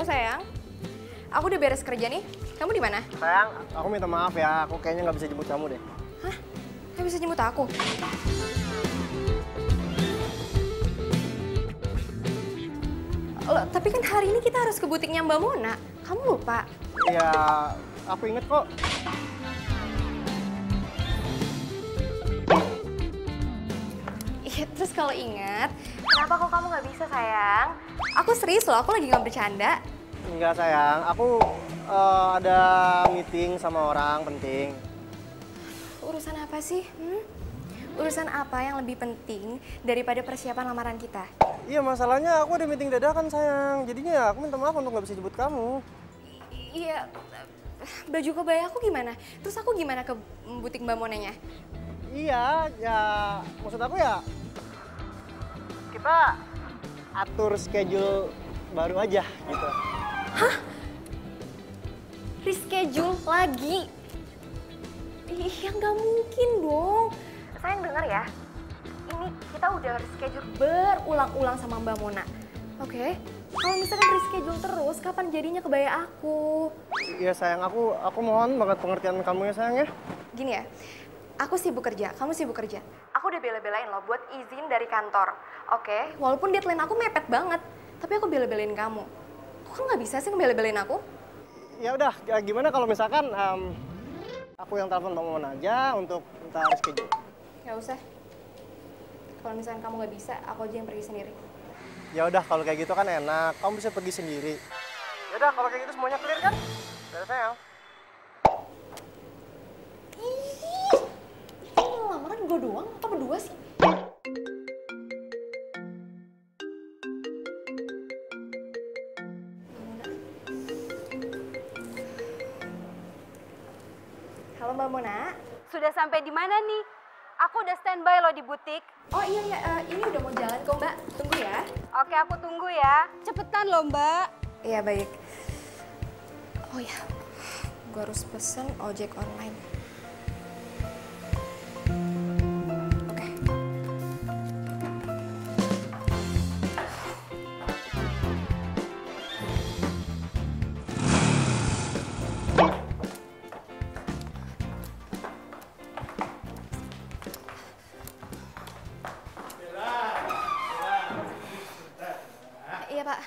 Halo sayang, aku udah beres kerja nih. Kamu di mana? Sayang, aku minta maaf ya. Aku kayaknya nggak bisa jemput kamu deh. Hah? Nggak bisa jemput aku? Loh, tapi kan hari ini kita harus ke butiknya Mbak Mona. Kamu lupa? Ya, aku inget kok. Iya, terus kalau ingat, kenapa kok kamu nggak bisa sayang? Aku serius loh, aku lagi nggak bercanda. Enggak sayang, aku ada meeting sama orang penting. Urusan apa sih? Urusan apa yang lebih penting daripada persiapan lamaran kita? Iya, masalahnya aku ada meeting dadakan sayang. Jadinya ya aku minta maaf untuk nggak bisa jemput kamu. Iya, baju kebaya aku gimana? Terus aku gimana ke butik Mbak Monanya? Iya, ya maksud aku ya kita atur schedule baru aja gitu. Hah? Reschedule lagi? Iya, nggak mungkin dong. Sayang dengar ya, ini kita udah reschedule berulang-ulang sama Mbak Mona. Oke? Kalau misalkan reschedule terus, kapan jadinya kebaya aku? Iya sayang, aku mohon banget pengertian kamu ya sayang ya. Gini ya, aku sibuk kerja, kamu sibuk kerja. Aku udah bela-belain loh buat izin dari kantor. Oke? Walaupun deadline aku mepet banget, tapi aku bela-belain kamu. Kok kamu nggak bisa sih ngebela-belain aku? Ya udah, gimana kalau misalkan aku yang telepon Bang Momon aja untuk minta reschedule. Nggak usah. Kalau misalkan kamu nggak bisa, aku aja yang pergi sendiri. Ya udah, kalau kayak gitu kan enak. Kamu bisa pergi sendiri. Ya udah, kalau kayak gitu semuanya clear kan? Udah sayang. Ih, ini lamaran gue doang atau berdua sih? Halo Mbak Mona. Sudah sampai di mana nih? Aku udah standby loh di butik. Oh iya, ini udah mau jalan kok Mbak. Tunggu ya. Oke, aku tunggu ya. Cepetan loh, Mbak. Iya baik. Oh ya, gue harus pesen ojek online. Oke. Iya Pak.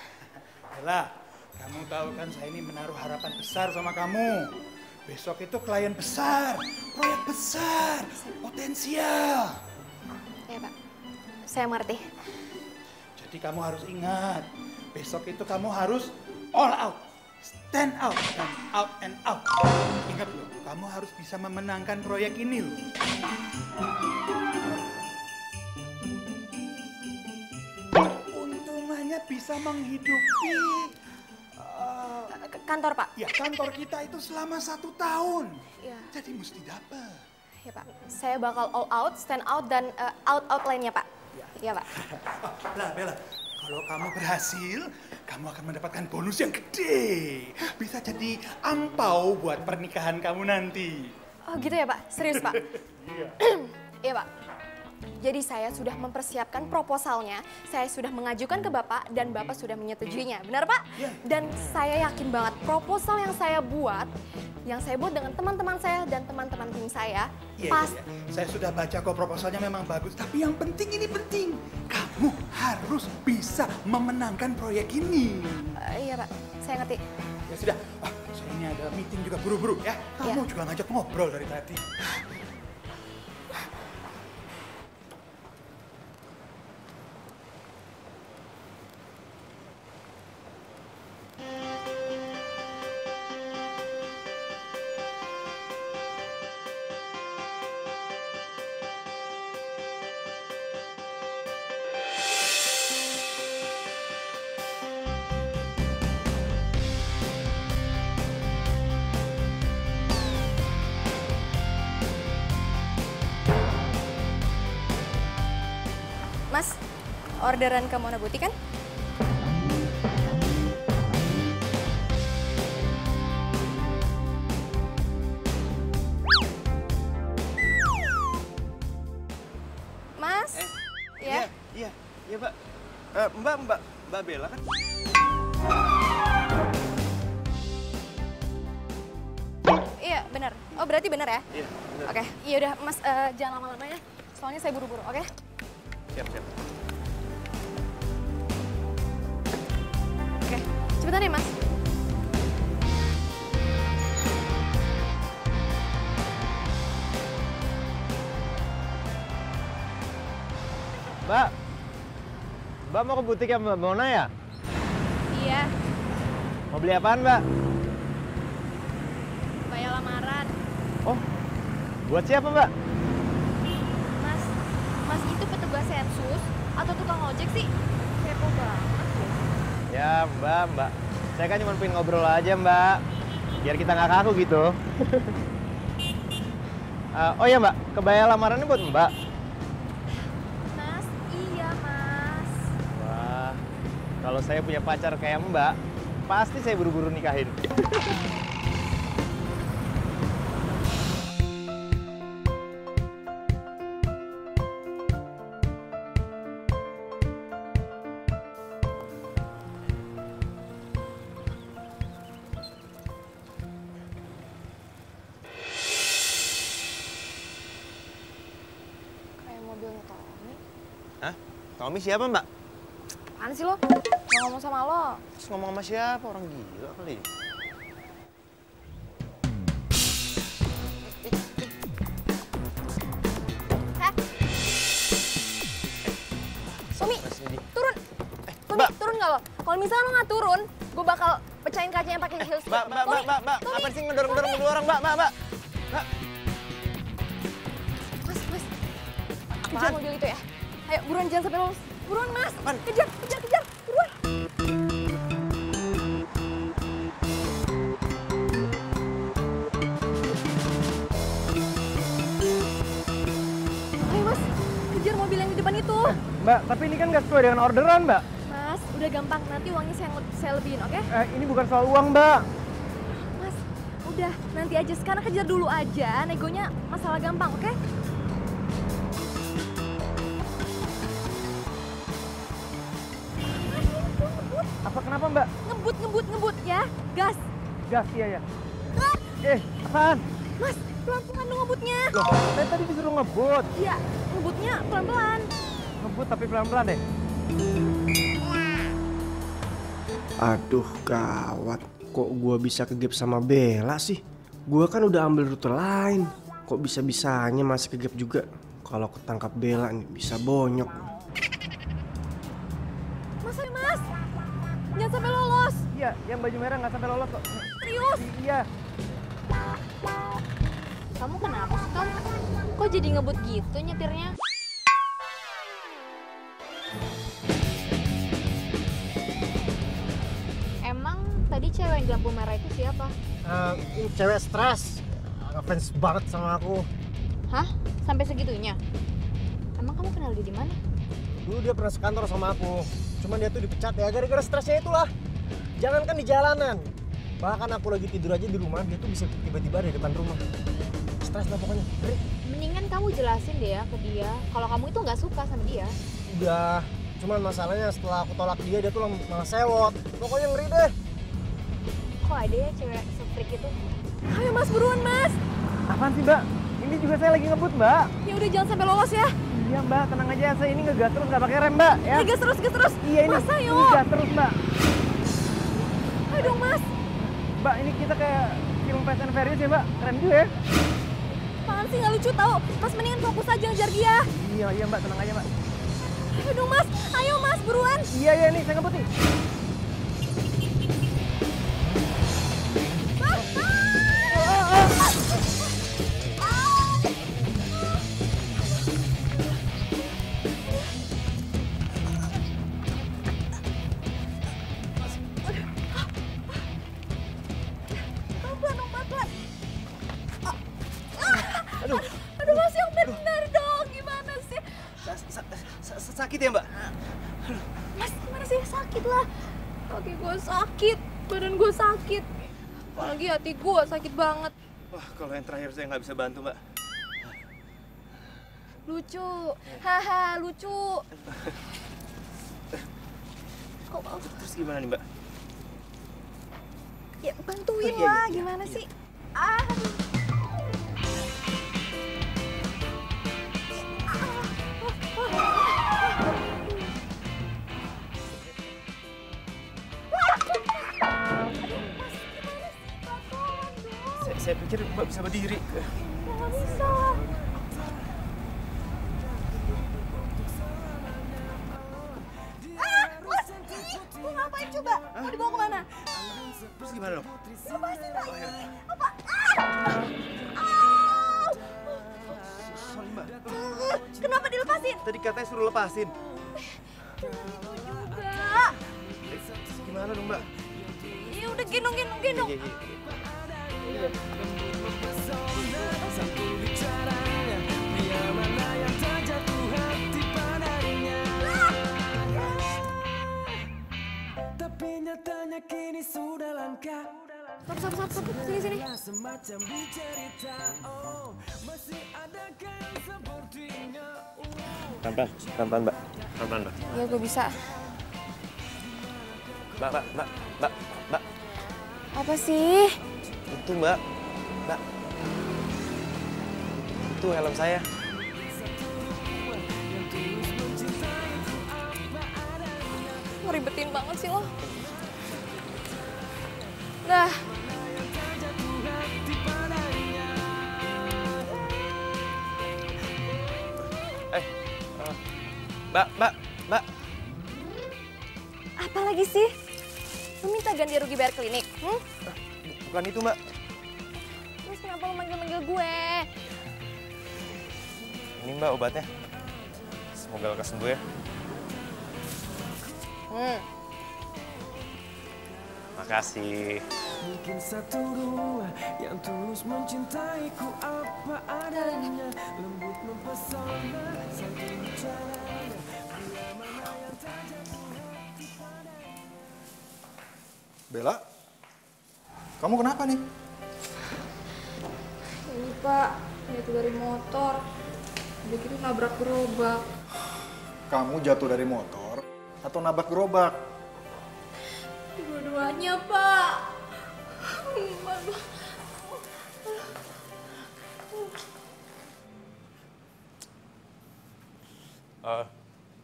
Bella, kamu tahu kan saya ini menaruh harapan besar sama kamu. Besok itu klien besar, proyek besar, potensial. Iya Pak, saya mengerti. Jadi kamu harus ingat, besok itu kamu harus all out, stand out, dan out and out. Ingat loh, kamu harus bisa memenangkan proyek ini loh. Untungannya bisa menghidupi Kantor Pak. ya kantor kita itu selama 1 tahun. Iya. Jadi mesti dapat. Iya Pak, saya bakal all out, stand out, dan out lainnya Pak. Iya Pak. Lah Bella, kalau kamu berhasil, kamu akan mendapatkan bonus yang gede. Bisa jadi angpau buat pernikahan kamu nanti. Oh gitu ya Pak, serius Pak? Iya. Iya Pak. Jadi saya sudah mempersiapkan proposalnya, saya sudah mengajukan ke Bapak, dan Bapak sudah menyetujuinya. Benar Pak? Iya. Dan saya yakin banget proposal yang saya buat dengan teman-teman saya dan teman-teman tim saya, Iya. Saya sudah baca kok proposalnya memang bagus. Tapi yang penting ini penting. Kamu harus bisa memenangkan proyek ini. Iya Pak, saya ngerti. Ya sudah, saya ini ada meeting juga buru-buru ya. Kamu Iya. juga ngajak ngobrol dari tadi. Mas, orderan ke Mona Butik kan? Mas? Ya? Iya, Mbak. Mbak Bella kan? Oh, berarti bener ya? Iya, bener. Oke, iya udah Mas jangan lama-lama ya. Soalnya saya buru-buru, oke? Siap, siap. Oke, cepetan ya Mas. Mbak, Mbak mau ke butik ya Mbak Mona ya? Iya, Mau beli apaan Mbak? bayar lamaran. Oh, buat siapa Mbak? Mas itu petugas sensus atau tukang ojek sih? Kepo banget deh. Ya Mbak. Saya kan cuma pengen ngobrol aja Mbak. Biar kita nggak kaku gitu. Oh ya Mbak, kebaya lamarannya buat Mbak. Mas, iya Mas. Wah, kalau saya punya pacar kayak Mbak, pasti saya buru-buru nikahin. Kayak mobilnya Tommy. Hah? Tommy siapa Mbak? Apaan sih lo? Mau ngomong sama lo. Terus ngomong sama siapa? Orang gila kali. Hah? Tommy, Mas Nidi. turun. Tommy, Mbak. turun nggak lo? Kalau misalnya lo nggak turun, gue bakal pecahin kacanya pakai heels. Mbak. Tommy, Apa sih ngedorong-dorong dua orang, Mbak? Mbak. Mas. Kejar mobil itu ya. Ayo, buruan jangan sampai lolos. Buruan, Mas. Apaan? Kejar. Buruan. Ayo, Mas. Kejar mobil yang di depan itu. Mbak, tapi ini kan nggak sesuai dengan orderan, Mbak. Mas, udah gampang. Nanti uangnya saya lebihin, oke? Ini bukan soal uang, Mbak. Mas, udah. Nanti aja. Sekarang kejar dulu aja. Negonya masalah gampang, oke? Apa kenapa, Mbak? Ngebut ya. Gas. Gas, iya ya. Apaan? Mas, pelan-pelan dong ngebutnya. Loh, saya tadi disuruh ngebut. Iya, ngebutnya pelan-pelan. Ngebut tapi pelan-pelan deh. Aduh, gawat. Kok gua bisa kegep sama Bella sih? Gua kan udah ambil rute lain. Kok bisa-bisanya masih kegep juga? Kalau ketangkap Bella nih bisa bonyok. Mas. Jangan sampai lolos. Iya, yang baju merah nggak sampai lolos kok. Serius. Iya. Kamu kenapa sih, Tom? Kok jadi ngebut gitu nyetirnya? Emang tadi cewek yang di lampu merah itu siapa? Ini cewek stres. Ngefans banget sama aku. Hah? Sampai segitunya? Emang kamu kenal dia di mana? Dulu dia pernah sekantor sama aku. Cuman dia tuh dipecat ya gara-gara stresnya itulah. Jangankan di jalanan. Bahkan aku lagi tidur aja di rumah, dia tuh bisa tiba-tiba di depan rumah. Stres lah pokoknya. Ngeri. Mendingan kamu jelasin deh ya ke dia kalau kamu itu nggak suka sama dia. Udah. Cuman masalahnya setelah aku tolak dia tuh malah sewot. Pokoknya ngeri deh. Kok ada ya cewek se-freak itu? Ayo Mas, buruan Mas. Apaan sih Mbak? Ini juga saya lagi ngebut Mbak. Ya udah jangan sampai lolos ya. Iya Mbak, tenang aja. Saya ini ngegas terus nggak pakai rem Mbak. Ya. Gas terus. Iya ini. Mas, ayo. Ngegas terus Mbak. Ayo dong Mas. Mbak ini kita kayak film Fast and Furious ya Mbak. Keren juga ya. Apaan sih nggak lucu tau. Mas mendingan fokus aja ngejar dia. Iya Mbak, tenang aja Mbak. Ayo dong Mas. Ayo Mas, buruan. Iya nih, saya ngebut nih. Pelan. Aduh Mas, yang benar dong. Gimana sih? Sakit ya Mbak? Mas, gimana sih? Sakit lah. Kaki gue sakit, badan gue sakit. Apalagi hati gue sakit banget. Wah, kalau yang terakhir saya nggak bisa bantu Mbak. Lucu, haha lucu. Terus gimana nih Mbak? Ya bantuin Oh, iya. lah, gimana sih? Aduh. Saya pikir Mbak bisa berdiri. Nggak bisa. Mau ngapain coba? Mau dibawa kemana? Terus gimana dong? Lepasin lagi. Apa? Sorry Mbak. Kenapa dilepasin? Tadi katanya suruh lepasin. Juga. Gimana dong Mbak? Ya udah gendong. Iya. Tapi nyatanya kini sudah langka. Stop. Sini. Semacam dicerita, oh masih adakah yang sepertinya. Pelan-pelan Mbak. Pelan-pelan Mbak. Ya gue bisa. Mbak. Apa sih? Itu Mbak. Itu helm saya. Ngeribetin banget sih lo. Dah. Mbak. Apa lagi sih? Lo minta ganti rugi bayar klinik? Bukan itu Mbak. Terus kenapa lo manggil-manggil gue? Ini Mbak obatnya. Semoga lekas sembuh ya. Makasih. Mungkin satu dua yang tulus mencintaiku apa adanya, lembut mempesona saking caranya, bila mana yang tak jatuh hati padanya. Bella, kamu kenapa nih? Ini Pak, jatuh dari motor. Udah gitu nabrak gerobak. Kamu jatuh dari motor atau nabrak gerobak? Dua-duanya, Pak.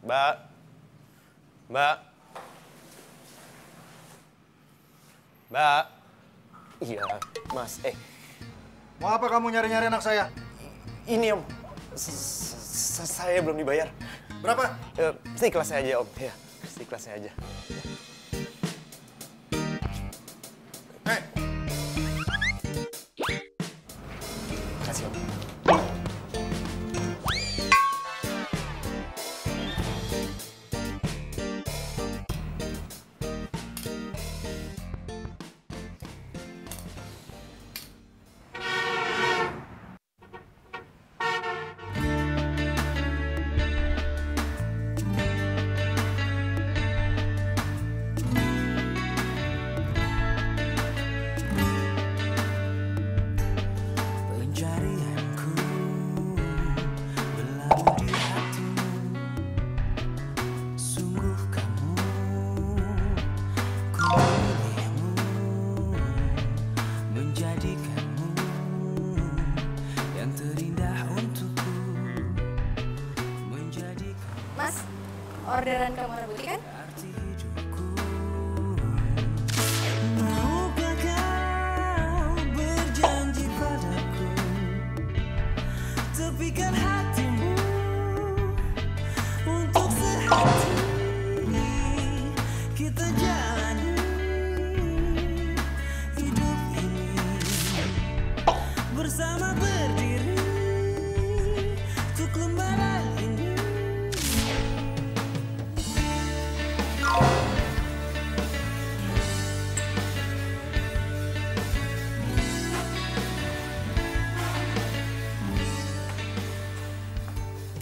Mbak. Iya, Mas. Mau apa kamu nyari-nyari anak saya? Ini Om. Saya belum dibayar. Berapa? Seikhlasnya aja Om. Ya, seikhlasnya aja. Makasih Om. Pencarianku berlabuh di hatimu. Sungguh kamu ku memilihmu, menjadikanmu yang terindah untukku, menjadikan Mas, orderan kamu rebuti kan? arti hidupku. Maukah kau berjanji padaku, tepikan hatimu untuk sehati kita jalani hidup ini bersama, berdiri untuk lembaran ini.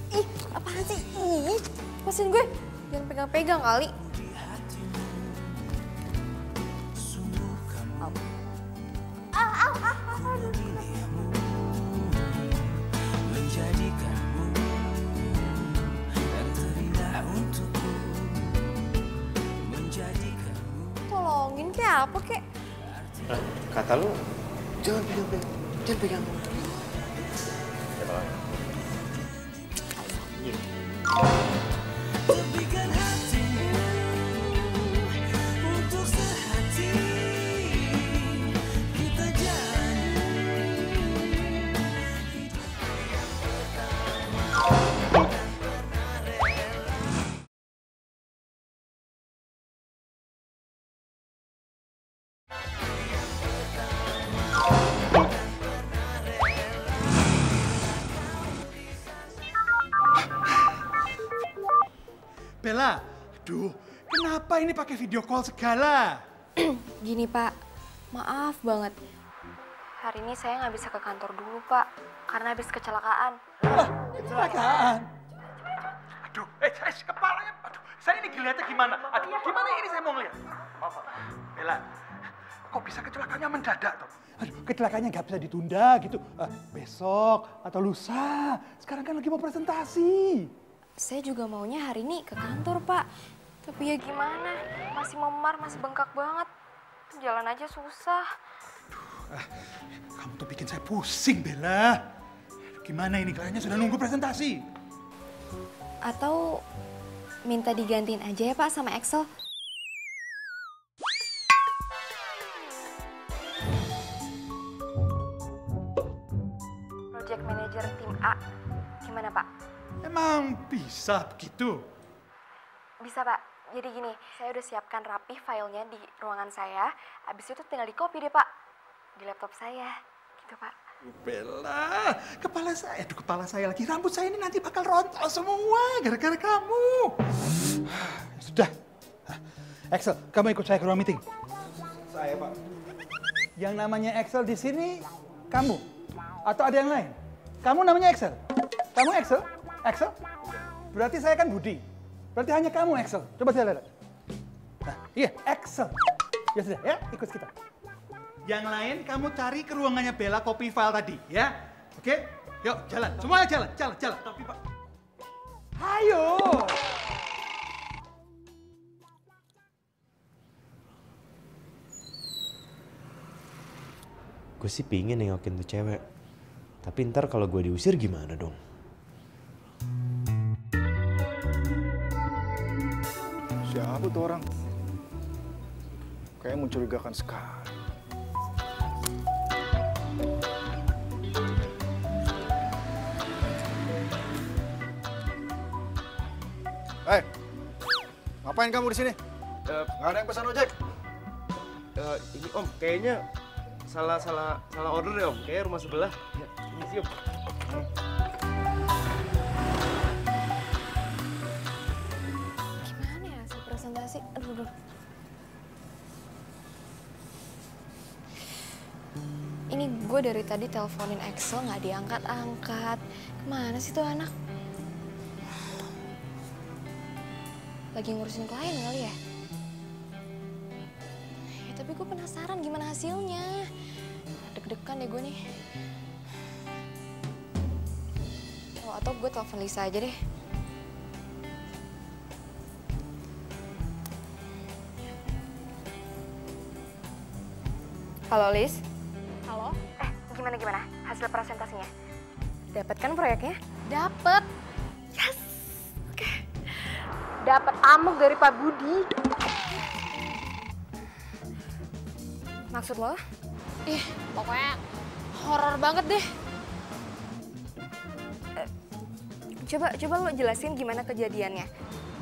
Ih, apaan sih? Ih, lepasin gue. Jangan pegang-pegang kali. Menjadikanmu yang terindah untukku, menjadikanmu. Tolongin kayak apa kek? Kata lu, jangan pegang. Tepikan hatimu untuk sehati kita jalani Bella, aduh, kenapa ini pakai video call segala? Gini Pak, maaf banget. Hari ini saya nggak bisa ke kantor dulu Pak, karena habis kecelakaan. Kecelakaan? Aduh, kepalanya, aduh, saya ini ngeliatnya gimana? Aduh, gimana ini saya mau ngeliat? Maaf, Bella, kok bisa kecelakaannya mendadak toh? Aduh, kecelakaannya nggak bisa ditunda gitu. Besok atau lusa, sekarang kan lagi mau presentasi. Saya juga maunya hari ini ke kantor Pak, tapi ya gimana, masih memar, masih bengkak banget. Jalan aja susah. Kamu tuh bikin saya pusing, Bella. Gimana ini, kliennya sudah nunggu presentasi. Atau minta digantiin aja ya Pak sama Excel. Project Manager tim A, gimana Pak? Emang bisa begitu? Bisa Pak, jadi gini, saya udah siapkan rapi filenya di ruangan saya, habis itu tinggal di-copy deh Pak, di laptop saya, gitu Pak. Bella, kepala saya lagi, rambut saya ini nanti bakal rontok semua gara-gara kamu. Sudah, Excel, kamu ikut saya ke ruang meeting. Saya, Pak. Yang namanya Excel di sini, kamu? Atau ada yang lain? Kamu namanya Excel? Kamu Excel? Excel? Berarti saya kan Budi. Berarti hanya kamu Excel. Coba saya lihat. Nah, iya, Excel. Ya sudah, ya, ikut kita. Yang lain kamu cari ke ruangannya Bella copy file tadi, ya. Oke? Yuk, jalan. Semuanya jalan. Tapi, Pak. Ayo! Gue sih pingin nengokin tuh cewek. Tapi ntar kalau gue diusir gimana dong? Siapa tuh orang? Kayaknya mencurigakan sekali. Hei, ngapain kamu di sini? Nggak ada yang pesan ojek? Ini Om, kayaknya salah order ya Om. Kayaknya rumah sebelah. Ya, ini sih Om. Gimana ya hasil presentasi? Aduh. Ini gue dari tadi teleponin Excel nggak diangkat-angkat. Kemana sih tuh anak? Lagi ngurusin klien kali ya? Ya tapi gue penasaran gimana hasilnya. Deg-degan deh gue nih. Oh, atau gue telepon Lisa aja deh. Halo Lis. Halo? Gimana hasil presentasinya? Dapat kan proyeknya? Dapet. Yes. Oke. Dapat amuk dari Pak Budi. Maksud lo? Ih, pokoknya horor banget deh. Coba lo jelasin gimana kejadiannya.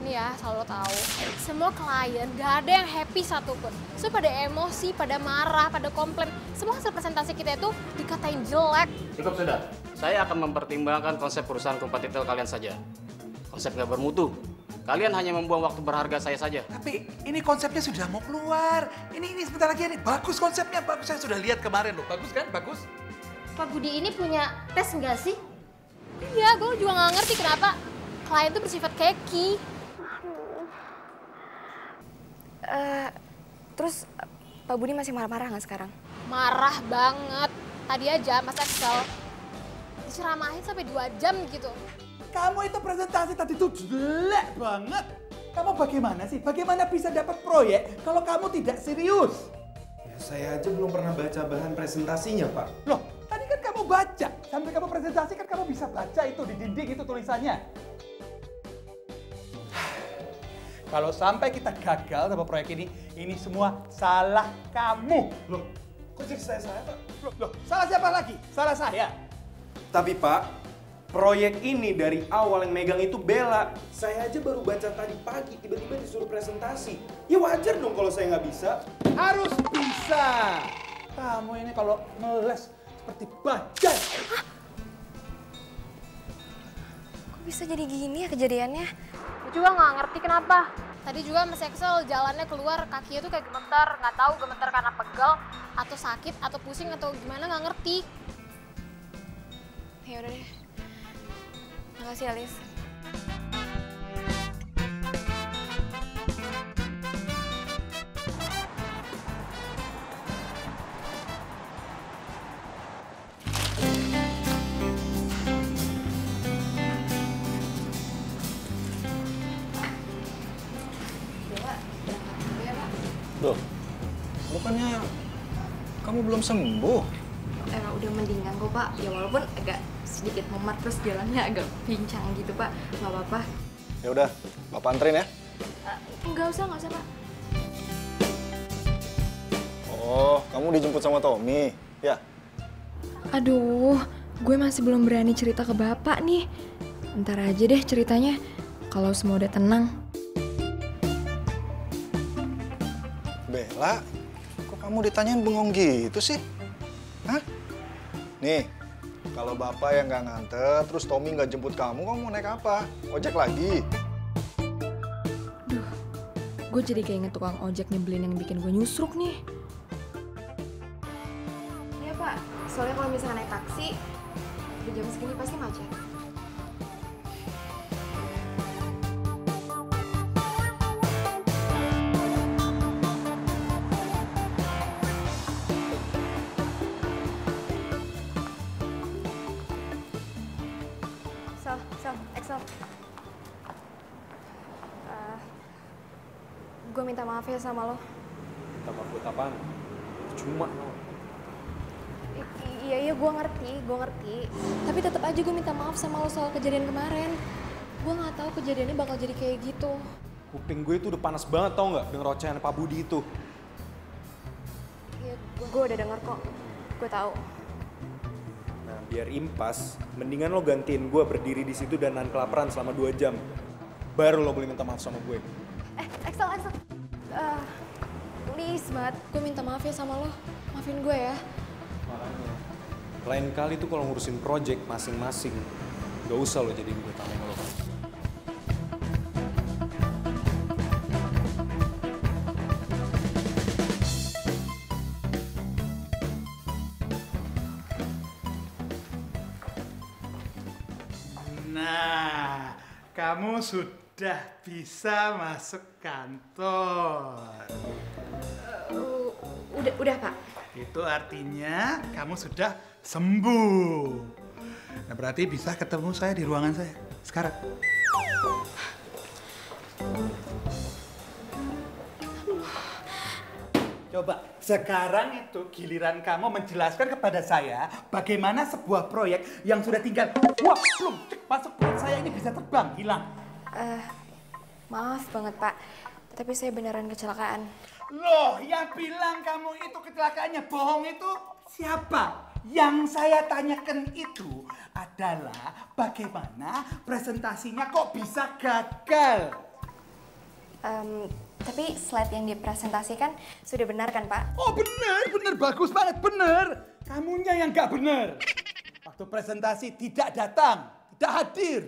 Nih ya, selalu tahu. Semua klien gak ada yang happy satupun. So pada emosi, pada marah, pada komplain. Semua hasil presentasi kita itu dikatain jelek. Cukup sudah. Saya akan mempertimbangkan konsep perusahaan kompetitor kalian saja. Konsep nggak bermutu. Kalian hanya membuang waktu berharga saya saja. Tapi ini konsepnya sudah mau keluar. Ini sebentar lagi nih. Bagus konsepnya, bagus. Saya sudah lihat kemarin loh. Bagus kan? Bagus. Pak Budi ini punya tes nggak sih? Iya, gue juga nggak ngerti kenapa klien tuh bersifat keki. Terus Pak Budi masih marah-marah nggak sekarang? Marah banget. Tadi aja Mas Excel diceramahin sampai 2 jam gitu. Kamu itu presentasi tadi tuh jelek banget. Kamu bagaimana sih? Bagaimana bisa dapat proyek kalau kamu tidak serius? Ya, saya aja belum pernah baca bahan presentasinya, Pak. Loh, tadi kan kamu baca. Sampai kamu presentasi kan kamu bisa baca itu di dinding itu tulisannya. Kalau sampai kita gagal sama proyek ini semua salah kamu. Loh, kok jadi saya, Pak? Loh, salah siapa lagi? Salah saya. Tapi Pak, proyek ini dari awal yang megang itu Bella. Saya aja baru baca tadi pagi, tiba-tiba disuruh presentasi. Ya wajar dong kalau saya nggak bisa. Harus bisa. Kamu ini kalau ngeles seperti bajai. Kok bisa jadi gini ya kejadiannya? Gue juga nggak ngerti kenapa. Tadi juga Mas Excel jalannya keluar, kakinya tuh kayak gemetar. Nggak tahu gemetar karena pegel, atau sakit, atau pusing, atau gimana nggak ngerti. Ya udah deh. Makasih Alis. Loh, bukannya kamu belum sembuh? Emang udah mendingan kok Pak, ya walaupun agak sedikit memar terus jalannya agak pincang gitu Pak, nggak apa-apa. Ya udah, Bapak anterin ya. Nggak usah Pak. Oh, kamu dijemput sama Tommy, ya? Aduh, gue masih belum berani cerita ke Bapak nih. Ntar aja deh ceritanya, kalau semua udah tenang. Bella, kok kamu ditanyain bengong gitu sih? Hah? Nih, kalau Bapak yang nggak nganter, terus Tommy nggak jemput kamu mau naik apa? Ojek lagi? Duh, gue jadi kayak inget tukang ojek nyebelin yang bikin gue nyusruk nih. Iya Pak, soalnya kalau misalnya naik taksi, di jam segini pasti macet. Excel. Gue minta maaf ya sama lo. Minta maaf buat apaan? Cuma. Iya, gue ngerti. Tapi tetap aja gue minta maaf sama lo soal kejadian kemarin. Gue nggak tahu kejadiannya bakal jadi kayak gitu. Kuping gue itu udah panas banget tau nggak denger ocehan Pak Budi itu. Iya, gue udah denger kok. Gue tahu. Nah, biar impas, mendingan lo gantiin gue berdiri di situ dan nahan kelaparan selama 2 jam. Baru lo boleh minta maaf sama gue. Excel. Please banget, gue minta maaf ya sama lo. Maafin gue ya. Makanya, lain kali tuh kalau ngurusin project masing-masing, gak usah lo jadiin gue tameng lo. Nah, kamu sudah bisa masuk kantor. Udah Pak. Itu artinya kamu sudah sembuh. Nah, berarti bisa ketemu saya di ruangan saya sekarang. Coba, sekarang itu giliran kamu menjelaskan kepada saya bagaimana sebuah proyek yang sudah tinggal belum masuk perut saya ini bisa terbang, hilang. Maaf banget Pak, tapi saya beneran kecelakaan. Loh, yang bilang kamu itu kecelakaannya bohong itu siapa? Yang saya tanyakan itu adalah bagaimana presentasinya kok bisa gagal? Tapi slide yang dipresentasikan sudah benar kan Pak? Oh benar, bagus banget, benar. Kamunya yang nggak benar. Waktu presentasi tidak datang, tidak hadir.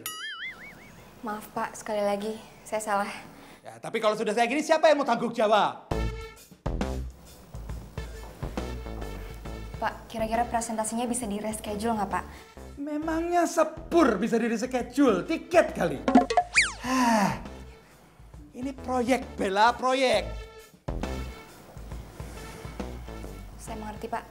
Maaf Pak, sekali lagi saya salah. Ya, tapi kalau sudah saya gini siapa yang mau tanggung jawab? Pak, kira-kira presentasinya bisa di-reschedule nggak Pak? Memangnya sepur bisa di-reschedule, tiket kali. Ini proyek, Bella, proyek. Saya mengerti Pak.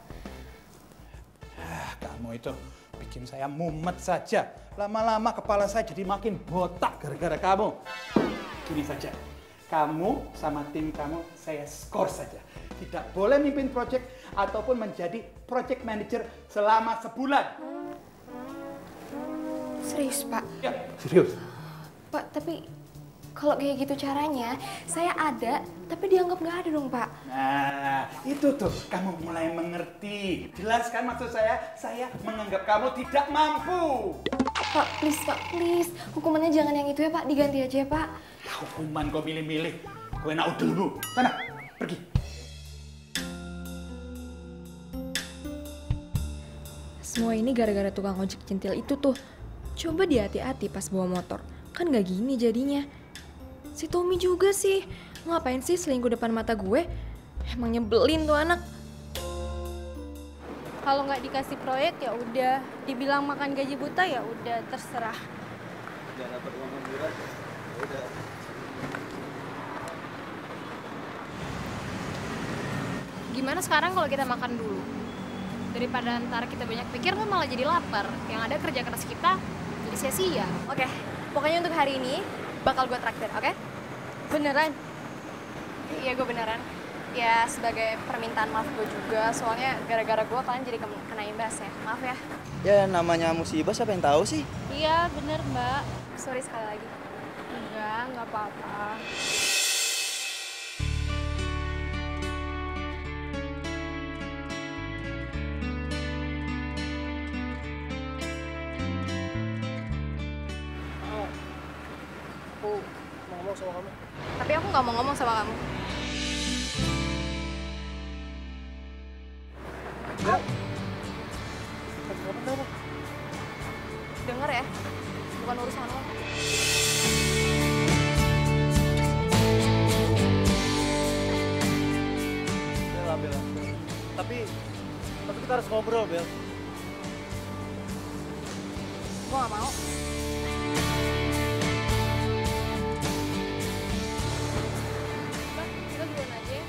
Kamu itu bikin saya mumet saja. Lama-lama kepala saya jadi makin botak gara-gara kamu. Gini saja, kamu sama tim kamu saya skor saja. Tidak boleh mimpin proyek ataupun menjadi project manager selama sebulan. Serius Pak? Ya, serius. Pak, tapi kalau kayak gitu caranya, saya ada, tapi dianggap nggak ada dong Pak. Nah, itu tuh kamu mulai mengerti. Jelaskan maksud saya menganggap kamu tidak mampu. Pak, please. Hukumannya jangan yang itu ya Pak, diganti aja ya Pak. Hukuman kau milih-milih. Kau enak dulu. Sana, pergi. Semua ini gara-gara tukang ojek centil itu tuh. Coba dia hati-hati pas bawa motor. Kan gak gini jadinya. Si Tommy juga sih. Ngapain sih selingkuh depan mata gue? Emang nyebelin tuh anak. Kalau nggak dikasih proyek ya udah, dibilang makan gaji buta ya udah terserah. Jangan dapat uang murah. Udah. Gimana sekarang kalau kita makan dulu? Daripada ntar kita banyak pikir kan malah jadi lapar. Yang ada kerja keras kita jadi sia-sia. Oke, pokoknya untuk hari ini bakal gue traktir, oke? Beneran? Iya, gue beneran. Ya, sebagai permintaan maaf gue juga, soalnya gara-gara gue kalian jadi kena imbas ya. Maaf ya. Ya namanya musibah siapa yang tahu sih? Iya bener mbak. Sorry sekali lagi. Nggak apa-apa. Aku mau ngomong sama kamu. Tapi aku nggak mau ngomong sama kamu. Bel. Kamu kenapa? Dengar ya, bukan urusan lo. Bella, Bella. Tapi kita harus ngobrol, Bel. Gue nggak mau. Mbak, kita duluan aja ya.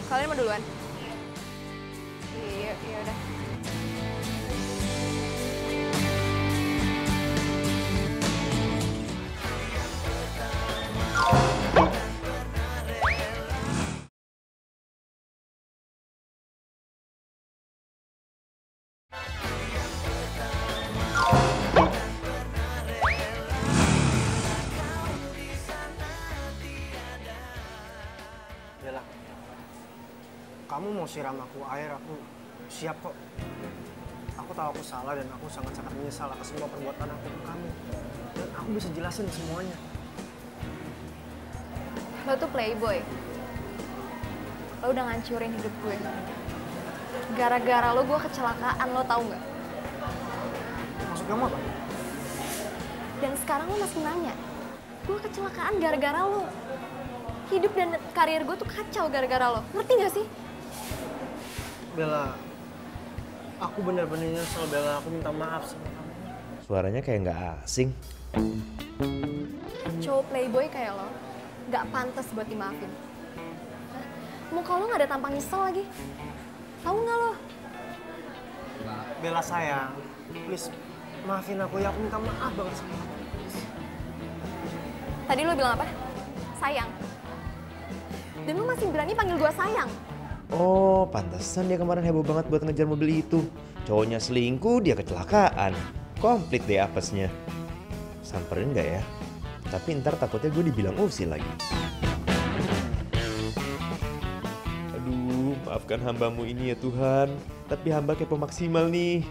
Kalian mau duluan? Iya, iya udah. Bella, kamu mau siram aku air, aku siap kok. Aku tahu aku salah dan aku sangat-sangat menyesal atas semua perbuatan aku ke kamu. Dan aku bisa jelasin semuanya. Lo tuh playboy. Lo udah ngancurin hidup gue. Gara-gara lo gue kecelakaan, lo tau nggak? Maksud kamu apa? Dan sekarang lo masih nanya. Gue kecelakaan gara-gara lo. Hidup dan karir gue tuh kacau gara-gara lo. Ngerti gak sih? Bella, aku bener-bener nyesel, Bella. Aku minta maaf sama kamu. Suaranya kayak nggak asing. Cowok playboy kayak lo gak pantas buat dimaafin. Hah? Muka lo gak ada tampang nyesel lagi. Tahu nggak lo? Bella sayang, please maafin aku ya. Aku minta maaf banget sama kamu. Tadi lo bilang apa? Sayang. Dan lo masih berani panggil gue sayang. Oh, pantesan dia kemarin heboh banget buat ngejar mobil itu. Cowoknya selingkuh, dia kecelakaan. Komplit deh apesnya. Samperin nggak ya? Tapi ntar takutnya gue dibilang usil lagi. Aduh, maafkan hambamu ini ya Tuhan. Tapi hamba kepo maksimal nih.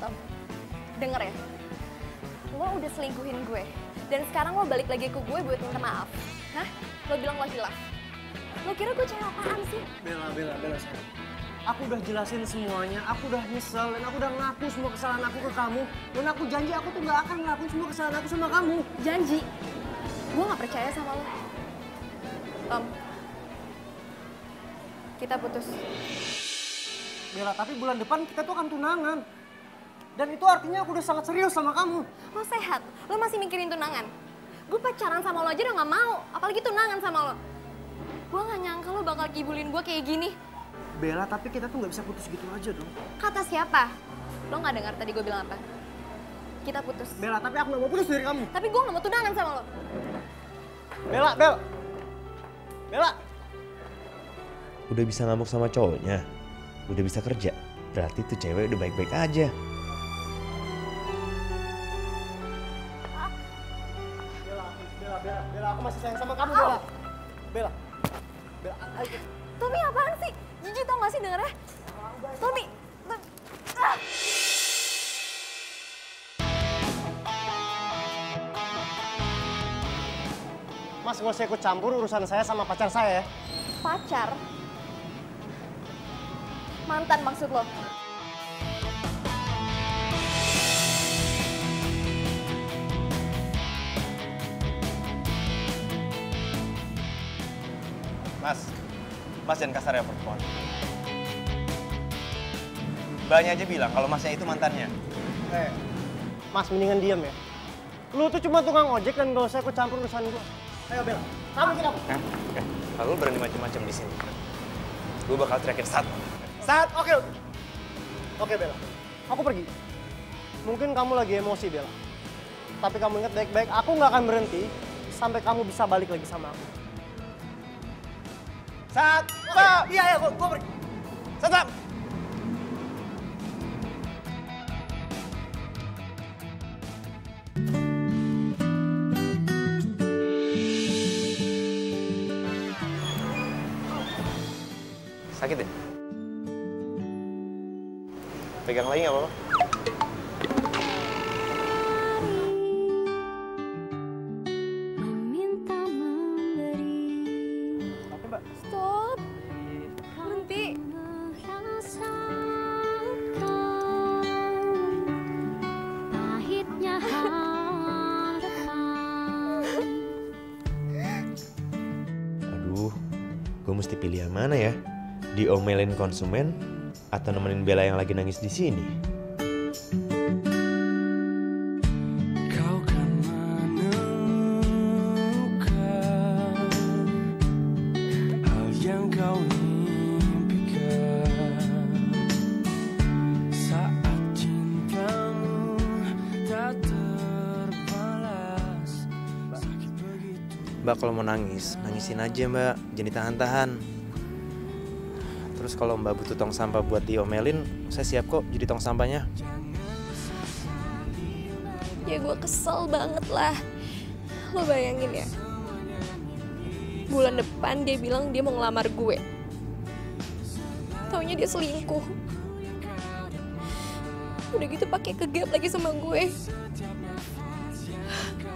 Tom, denger ya. Lo udah selingkuhin gue. Dan sekarang lo balik lagi ke gue buat minta maaf. Hah? Lo bilang lo hilaf. Lo kira gue cewek apaan sih? Bella sayang. Aku udah jelasin semuanya, aku udah nyesel dan aku udah ngaku semua kesalahan aku ke kamu. Dan aku janji aku tuh gak akan ngelakuin semua kesalahan aku sama kamu. Janji. Gue gak percaya sama lo. Tom, kita putus. Bella, tapi bulan depan kita tuh akan tunangan. Dan itu artinya aku udah sangat serius sama kamu. Lo sehat, lo masih mikirin tunangan. Gue pacaran sama lo aja udah gak mau, apalagi tunangan sama lo. Gue gak nyangka lo bakal kibulin gue kayak gini. Bella, tapi kita tuh gak bisa putus gitu aja dong. Kata siapa? Lo gak dengar tadi gue bilang apa? Kita putus. Bella, tapi aku gak mau putus dari kamu. Tapi gue gak mau tunangan sama lo. Bella! Udah bisa ngamuk sama cowoknya. Udah bisa kerja. Berarti tuh cewek udah baik-baik aja. Bella, aku masih sayang sama kamu, Bella. Bella, ayo. Tommy apaan sih? Jijik tau gak sih dengernya? Tommy! Ah! Mas, gak usah ikut campur urusan saya sama pacar saya ya. Pacar? Mantan maksud lo? Mas jangan kasar ya perempuan. Mbaknya aja bilang kalau masnya itu mantannya. Mas mendingan diam ya. Lu tuh cuma tukang ojek dan gak usah ikut campur urusan gua. Ayo Bella, kamu kita. Kalau lu berani macam-macam di sini, gue bakal teriakin Sat. Sat, oke. Oke Bella, aku pergi. Mungkin kamu lagi emosi Bella. Tapi kamu ingat baik-baik, aku nggak akan berhenti sampai kamu bisa balik lagi sama aku. Sat, iya, gua pergi. Sat. Sakit ya? Pegang lagi nggak apa-apa? Stop. Berhenti. Aduh, gue mesti pilih yang mana ya? Diomelin konsumen atau nemenin Bella yang lagi nangis di sini? Kau kan menemukan hal yang kau impikan saat cintamu tak terbalas. Sakit begitu. Mbak kalau mau nangis, nangisin aja Mbak, jangan ditahan-tahan. Terus kalau Mbak butuh tong sampah buat diomelin, saya siap kok jadi tong sampahnya. Ya gue kesel banget lah. Lo bayangin ya. Bulan depan dia bilang dia mau ngelamar gue. Taunya dia selingkuh. Udah gitu pakai kegap lagi sama gue.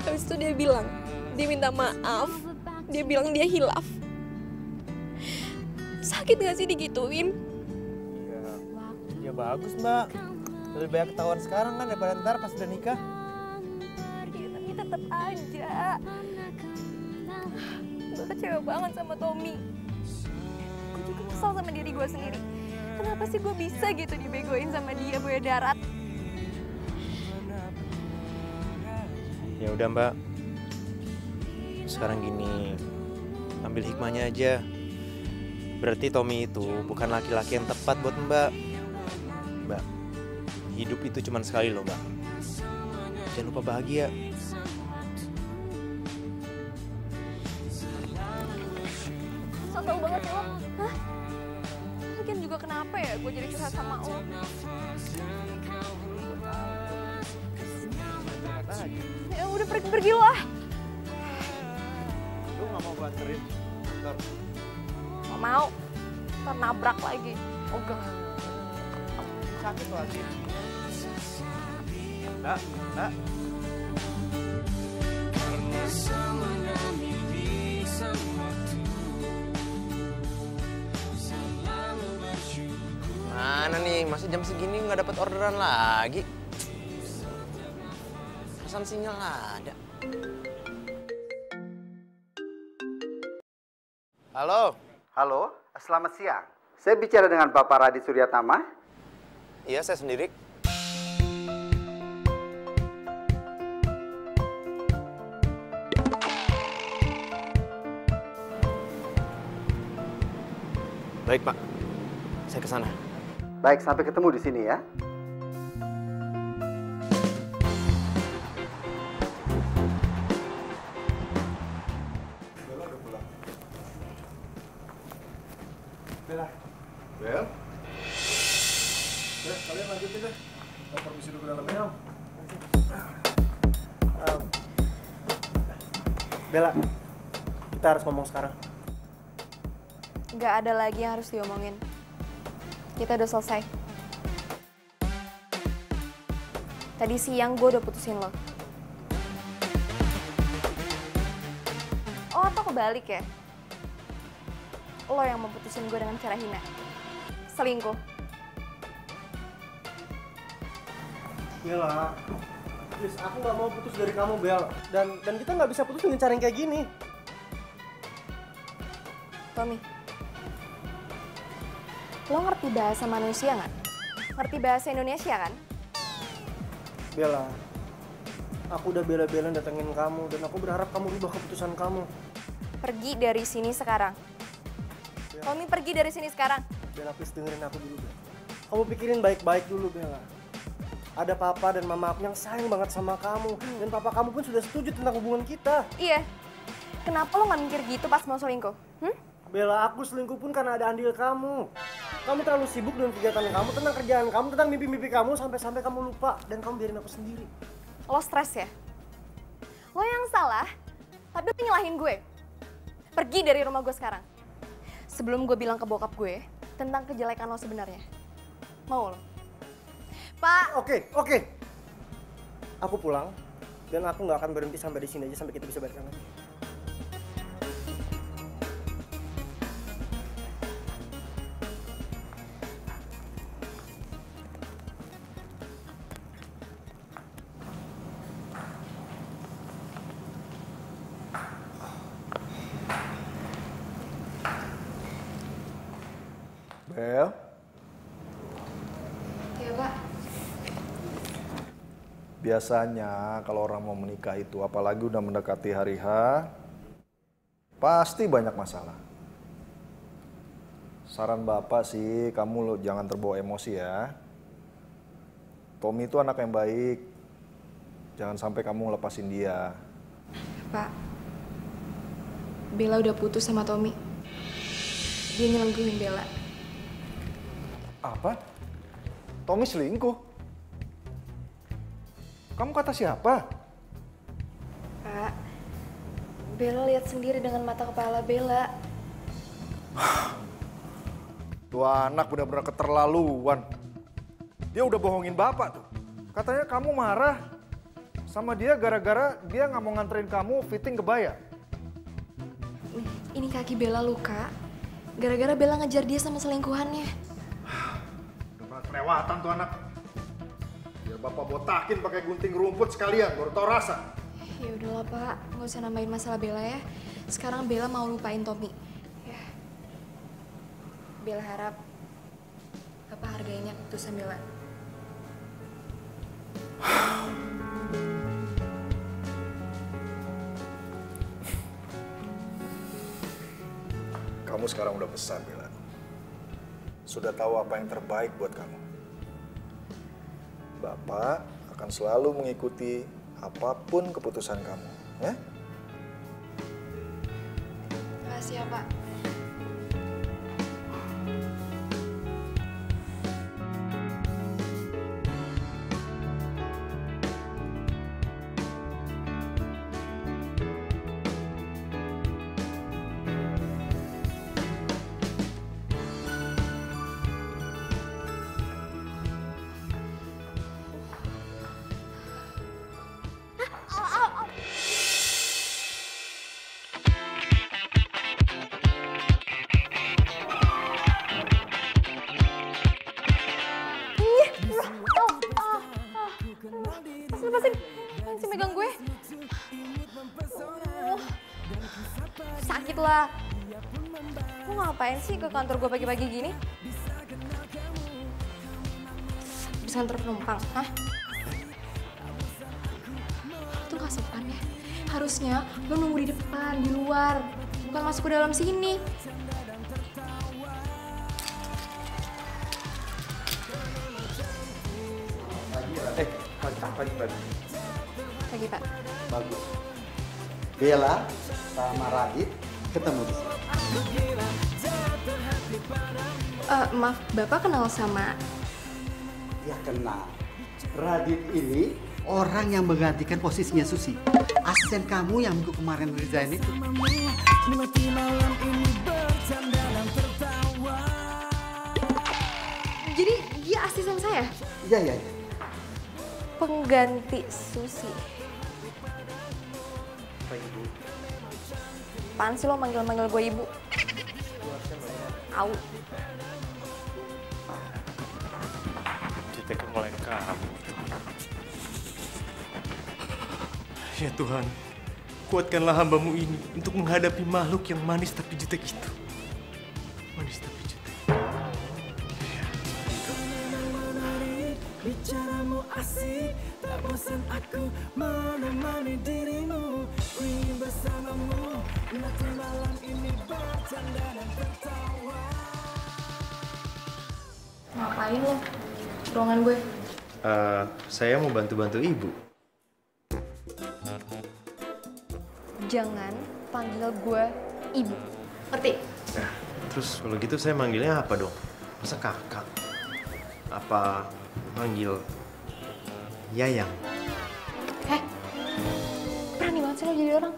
Habis itu dia bilang, dia minta maaf. Dia bilang dia hilaf. Sakit gak sih digituin? Ya bagus Mbak. Lebih banyak ketahuan sekarang kan daripada ntar pas udah nikah. Ya, tapi tetap aja. Gue kecewa banget sama Tommy. Gue juga kesal sama diri gue sendiri. Kenapa sih gue bisa gitu dibegoin sama dia, buaya darat? Ya udah Mbak, sekarang gini, ambil hikmahnya aja. Berarti Tommy itu bukan laki-laki yang tepat buat Mbak. Mbak, hidup itu cuma sekali loh Mbak. Jangan lupa bahagia. So tau banget ya lo. Hah? Lagian juga kenapa ya gue jadi curhat sama lo? Ya udah pergi lo ah. Lu gak mau gue anterin? Ntar. Gak mau. Ntar nabrak lagi. Ogah. Sakit lagi. Mbak. Karena semuanya milik sang waktu. Selalu bersyukur. Mana nih, masih jam segini nggak dapat orderan lagi. Pesan sinyal ada. Halo. Halo, selamat siang. Saya bicara dengan Bapak Radi Suryatama. Iya, saya sendiri. Baik, Pak. Saya ke sana. Baik, sampai ketemu di sini ya. Bella. Bel? Ya, kalian lanjutin deh. Mau permisi dulu dalam ya. Bella, kita harus ngomong sekarang. Gak ada lagi yang harus diomongin. Kita udah selesai. Tadi siang gue udah putusin lo. Oh, atau kebalik ya? Lo yang memutusin gue dengan cara hina. Selingkuh. Bella, please, aku nggak mau putus dari kamu, Bel. Dan kita nggak bisa putus dengan cara yang kayak gini. Tommy, lo ngerti bahasa manusia nggak? Ngerti bahasa Indonesia kan? Bella, aku udah bela-belain datengin kamu dan aku berharap kamu ubah keputusan kamu. Pergi dari sini sekarang. Tommy, pergi dari sini sekarang. Bella, please dengerin aku dulu, Bella. Kamu pikirin baik-baik dulu, Bella. Ada papa dan mama aku yang sayang banget sama kamu. Dan papa kamu pun sudah setuju tentang hubungan kita. Iya. Kenapa lo nggak mikir gitu pas mau selingkuh? Bella, aku selingkuh pun karena ada andil kamu. Kamu terlalu sibuk dengan kegiatan kamu, tentang kerjaan kamu, tentang mimpi-mimpi kamu, sampai-sampai kamu lupa. Dan kamu biarin aku sendiri. Lo stres ya? Lo yang salah, tapi lo nyalahin gue. Pergi dari rumah gue sekarang. Sebelum gue bilang ke bokap gue tentang kejelekan lo sebenarnya. Mau lo? Pak! Oke. Aku pulang, dan aku nggak akan berhenti sampai di sini aja sampai kita bisa balikan lagi. Bel, Iya, Pak. biasanya kalau orang mau menikah itu, apalagi udah mendekati hari H, pasti banyak masalah. Saran Bapak sih, kamu lo jangan terbawa emosi ya. Tommy itu anak yang baik. Jangan sampai kamu lepasin dia. Pak, Bella udah putus sama Tommy. Dia nyelengguhin Bella. Apa? Tommy selingkuh? Kamu kata siapa? Pak, Bella lihat sendiri dengan mata kepala Bella. Tuh anak benar-benar keterlaluan. Dia udah bohongin Bapak tuh. Katanya kamu marah sama dia gara-gara dia nggak mau nganterin kamu fitting kebaya. Ini kaki Bella luka. Gara-gara Bella ngejar dia sama selingkuhannya. Udah kelewatan tuh anak. Biar Bapak botakin pakai gunting rumput sekalian, baru tau rasa. Ya udahlah Pak, nggak usah nambahin masalah Bella ya. Sekarang Bella mau lupain Tommy. Ya. Bella harap Bapak hargainya keputusan Bella. Kamu sekarang udah besar, Bella. Sudah tahu apa yang terbaik buat kamu. Bapak akan selalu mengikuti apapun keputusan kamu, ya? Makasih ya Pak. Lepasin, masih megang gue. Sakit lah. Lo ngapain sih ke kantor gue pagi-pagi gini? Bisa antar penumpang, hah? Itu gak sopan ya. Harusnya lo nunggu di depan, di luar. Bukan masuk ke dalam sini. Pagi. Pagi, Pak. Bagus. Bella sama Radit ketemu di sini. Maaf, Bapak kenal sama... Ya kenal. Radit ini orang yang menggantikan posisinya Susi. Asisten kamu yang minggu kemarin resign itu. Jadi dia asisten saya? Iya. Pengganti Susi. Apaan sih lo manggil-manggil gue ibu? Au. Kita mulai kamu. Ya Tuhan, kuatkanlah hamba-Mu ini untuk menghadapi makhluk yang manis tapi jutek itu. Manis tapi jutek. Bicaramu asik, tak bosan aku menemani dirimu. Ku ingin bersamamu, nanti malam ini bercanda dan tertawa. Ngapain lo? Ruangan gue. Saya mau bantu-bantu ibu. Jangan panggil gue ibu. Ngerti? Nah, terus kalau gitu saya manggilnya apa dong? Masa kakak? Apa manggil Yayang? Berani banget sih lo jadi orang.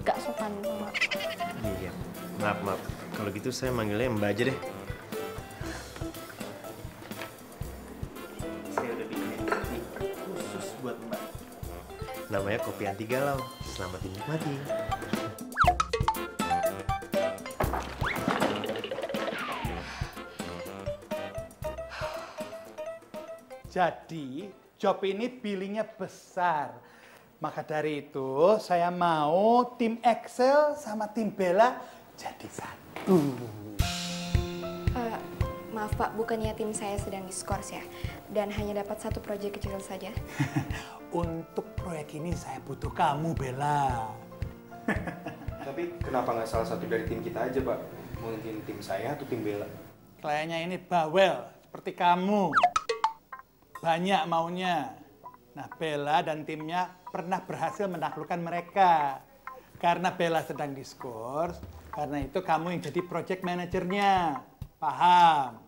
Gak sopan sama. Iya, maaf. Kalau gitu saya manggilnya Mbak aja deh. Saya udah bikinin kopi khusus buat Mbak. Namanya kopi anti galau. Selamat dinikmati. Jadi, job ini billingnya besar. Maka dari itu, saya mau tim Excel sama tim Bella jadi satu. Maaf Pak, bukannya tim saya sedang diskors ya? Dan hanya dapat satu proyek kecil saja? Untuk proyek ini saya butuh kamu, Bella. Tapi kenapa nggak salah satu dari tim kita aja, Pak? Mungkin tim saya atau tim Bella? Kliennya ini bawel, seperti kamu. Banyak maunya. Nah, Bella dan timnya pernah berhasil menaklukkan mereka. Karena Bella sedang diskors, karena itu kamu yang jadi project manajernya. Paham?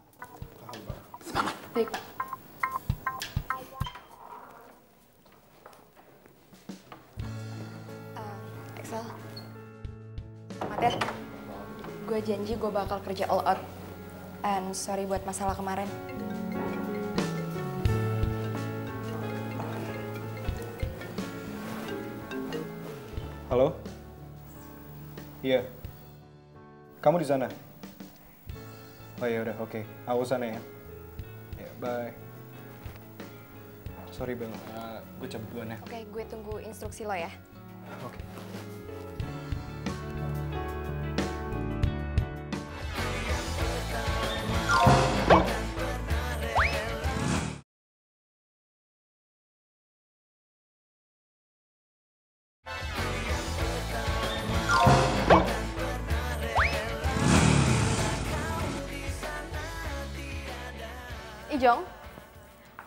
Paham, Pak. Semangat. Baik, Pak. Excel. Selamat ya. Gue janji gue bakal kerja all out. And sorry buat masalah kemarin. Halo? Iya. Kamu di sana? Oh ya udah, oke. Aku sana ya. Ya, bye. Sorry Bel, gue cabut duluan ya. Oke, gue tunggu instruksi lo ya. Oke. Ijong,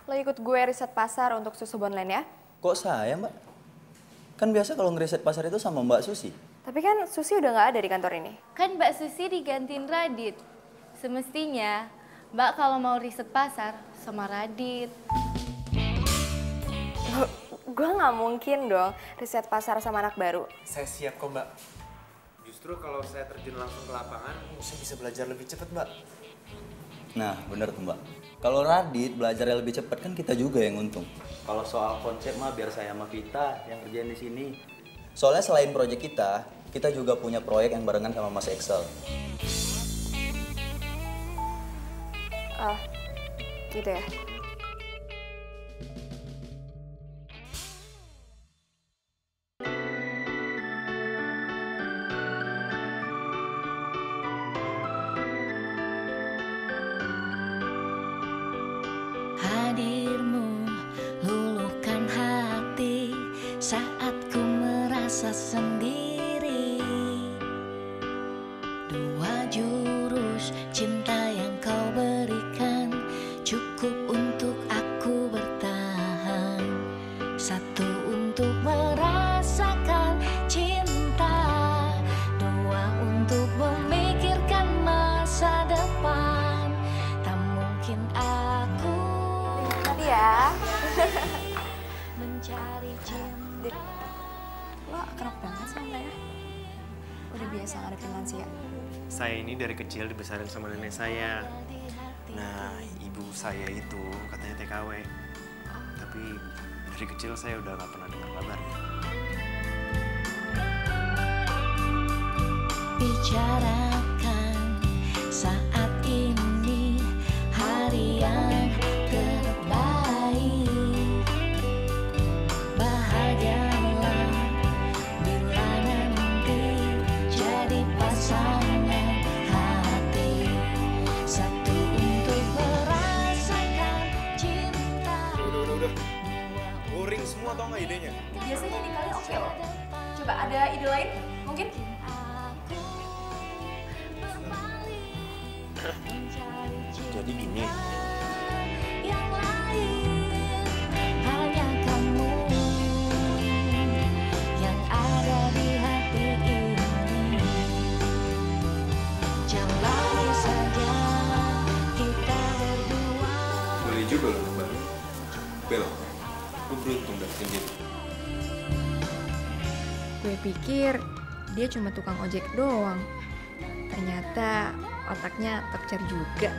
lo ikut gue riset pasar untuk susu Bonland ya? Kok saya, Mbak? Kan biasa kalau ngeriset pasar itu sama Mbak Susi. Tapi kan Susi udah nggak ada di kantor ini. Kan Mbak Susi digantiin Radit. Semestinya Mbak kalau mau riset pasar sama Radit. Gue nggak mungkin dong riset pasar sama anak baru. Saya siap kok, Mbak. Justru kalau saya terjun langsung ke lapangan, saya bisa belajar lebih cepat, Mbak. Nah, bener tuh, Mbak. Kalau Radit belajarnya lebih cepat kan kita juga yang untung. Kalau soal konsep mah biar saya sama Vita yang kerjain di sini. Soalnya selain proyek kita juga punya proyek yang barengan sama Mas Excel. Gitu ya? Hadirmu luluhkan hati saat ku merasa sendiri. Dua jurus cinta yang kau berikan cukup untuk aku bertahan. Satu untuk merasakan cinta, dua untuk memikirkan masa depan. Tak mungkin aku ya. mencari cinta. Lo akrab banget sama mereka? Udah biasa ngadepin lansia? Saya ini dari kecil dibesarin sama nenek saya. Nah, ibu saya itu katanya TKW. Tapi dari kecil saya udah gak pernah dengar kabarnya. Bicarakan saat ini hari yang terbaik. Bahagialah idenya? Biasanya dikali oke loh. Coba ada ide lain? Mungkin? Jadi gini. Hanya kamu yang ada di hati ini. Jalani saja kita berdua. Boleh juga loh Bang. Bel, lu beruntung dapetin dia. Gue pikir dia cuma tukang ojek doang. Ternyata otaknya tokcer juga.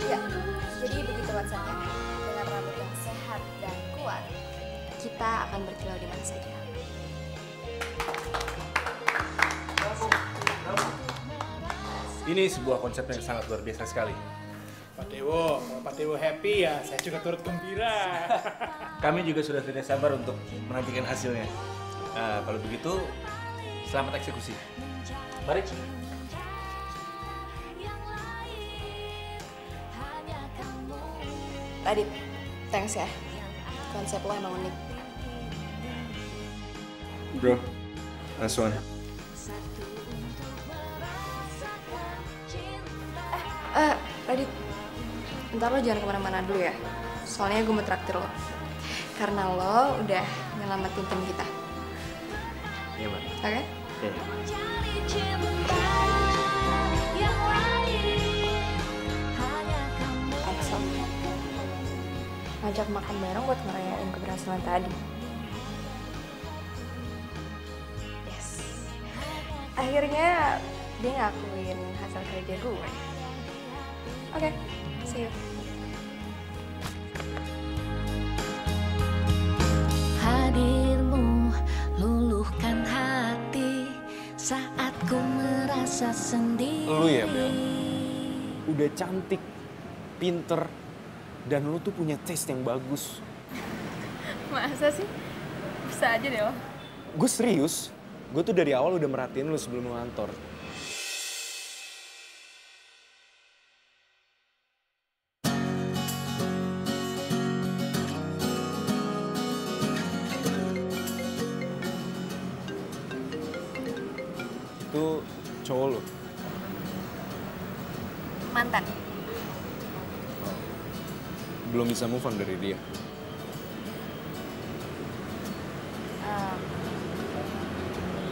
Ya, jadi begitu WhatsApp-nya. Dengan rambut yang sehat dan kuat, kita akan berkilau di mana saja. Ini sebuah konsep yang sangat luar biasa sekali. Pak Dewo, kalau Pak Dewo happy ya saya juga turut gembira. Kami juga sudah tidak sabar untuk menantikan hasilnya. Nah, kalau begitu, selamat eksekusi. Mari. Radit, thanks ya. Konsep lo emang unik. Bro, nice one. Radit, ntar lo jangan kemana-mana dulu ya. Soalnya gue mau traktir lo. Karena lo udah nyelamatin tim kita. Iya, Mbak. Oke? Iya. Excellent. Ngajak makan bareng buat ngerayain keberhasilan tadi. Yes. Akhirnya dia ngakuin hasil kerja gue. Oke, see you. Hadirmu luluhkan hati saat ku merasa sendiri. Lu ya Bel, udah cantik, pinter, dan lu tuh punya taste yang bagus. Masa sih? Bisa aja deh lo. Gue serius, gue tuh dari awal udah merhatiin lu sebelum lu ngantor. Itu cowok lu? Mantan. Belum bisa move on dari dia?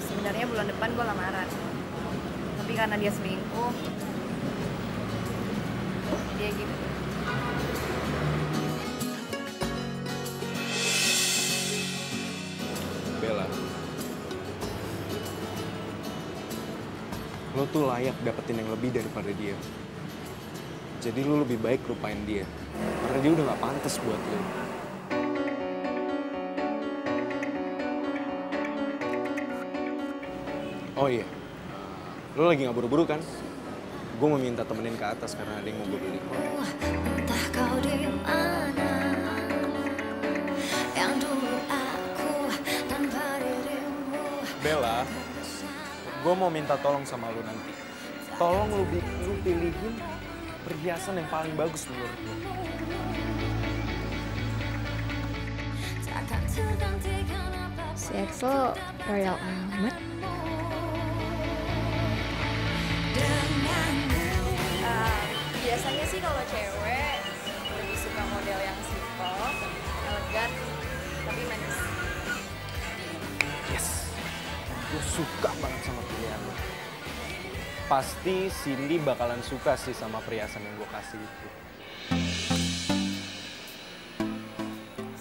Sebenarnya bulan depan gue lamaran. Tapi karena dia selingkuh, dia gitu. Bella, lo tuh layak dapetin yang lebih daripada dia. Jadi lo lebih baik lupain dia. Karena dia udah gak pantas buat lo. Oh iya, lo lagi gak buru-buru kan? Gue mau minta temenin ke atas karena ada yang mau gue beli. Entah kau di mana, yang dulu aku tanpa dirimu. Bella, gue mau minta tolong sama lo nanti. Tolong lu pilihin perhiasan yang paling bagus menurut lo. Si Axel royal amat. Biasanya sih kalau cewek lebih suka model yang simple, elegan, tapi manis. Yes, gue suka banget sama pilihan lo. Pasti Cindy bakalan suka sih sama perhiasan yang gue kasih itu.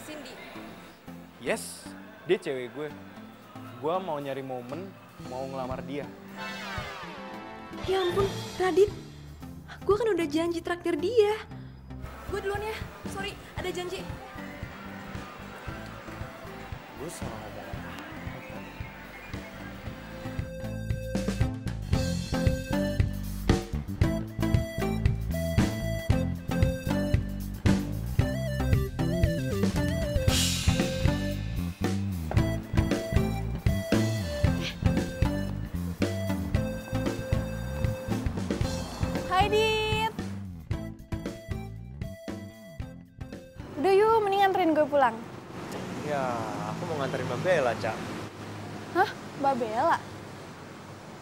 Cindy? Yes, dia cewek gue. Gue mau nyari momen, mau ngelamar dia. Ya ampun, Radit. Gue kan udah janji traktir dia. Gue duluan ya, sorry, ada janji. Gue salah ngomong. nganterin gue pulang? Ya, aku mau nganterin Mbak Bella, Cak. Hah? Mbak Bella?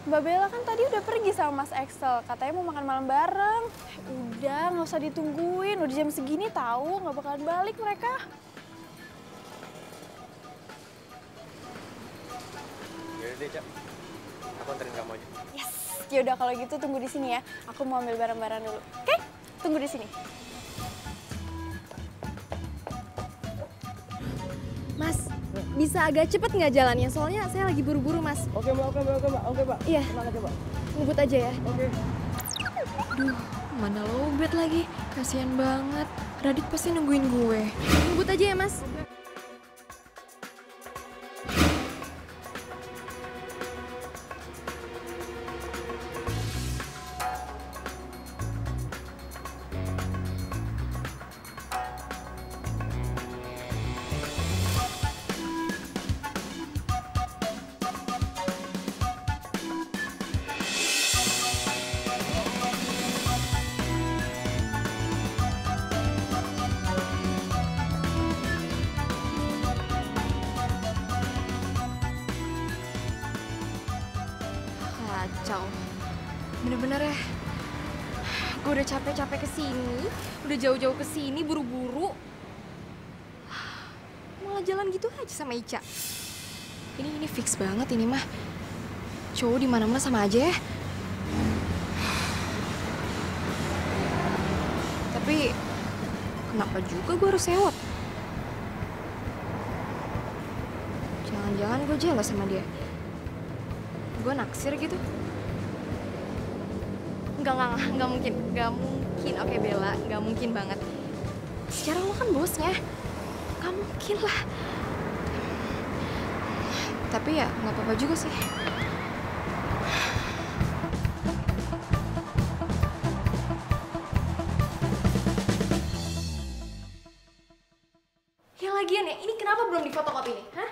Mbak Bella kan tadi udah pergi sama Mas Excel, katanya mau makan malam bareng. Udah, nggak usah ditungguin, udah jam segini tahu nggak bakalan balik mereka. Yaudah deh, Cak. Aku anterin kamu aja. Yes, yaudah kalau gitu tunggu di sini ya. Aku mau ambil barang-barang dulu. Oke? Tunggu di sini. Mas, bisa agak cepet nggak jalannya? Soalnya saya lagi buru-buru, Mas. Oke, Mbak. Oke, Mbak. Iya. Tenang aja, Mbak. Ngebut aja ya. Oke. Duh, mana lowbat lagi. Kasian banget. Radit pasti nungguin gue. Ngebut aja ya, Mas. Kacau. Bener-bener ya. Gue udah capek-capek kesini, udah jauh-jauh kesini, buru-buru. Malah jalan gitu aja sama Ica. Ini fix banget ini mah. Cowok di mana-mana sama aja ya. Tapi kenapa juga gue harus sewot? Jangan-jangan gue jelas sama dia. Gue naksir gitu. Enggak mungkin. Oke Bella, enggak mungkin banget. Sekarang lo kan bosnya. Gak mungkin lah. Tapi ya nggak apa-apa juga sih. Ya lagian ya, ini kenapa belum difotokopi nih? Hah?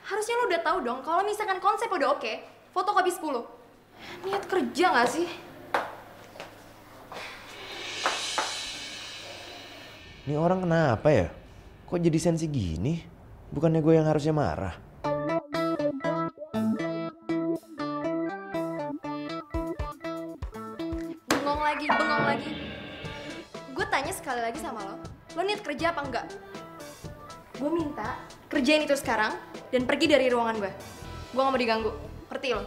Harusnya lo udah tahu dong kalau misalkan konsep udah oke, fotokopi 10. Niat kerja nggak sih? Ini orang kenapa ya? Kok jadi sensi gini? Bukannya gue yang harusnya marah? Bengong lagi. Gue tanya sekali lagi sama lo niat kerja apa enggak? Gue minta kerjain itu sekarang dan pergi dari ruangan gue. Gue gak mau diganggu, ngerti lo?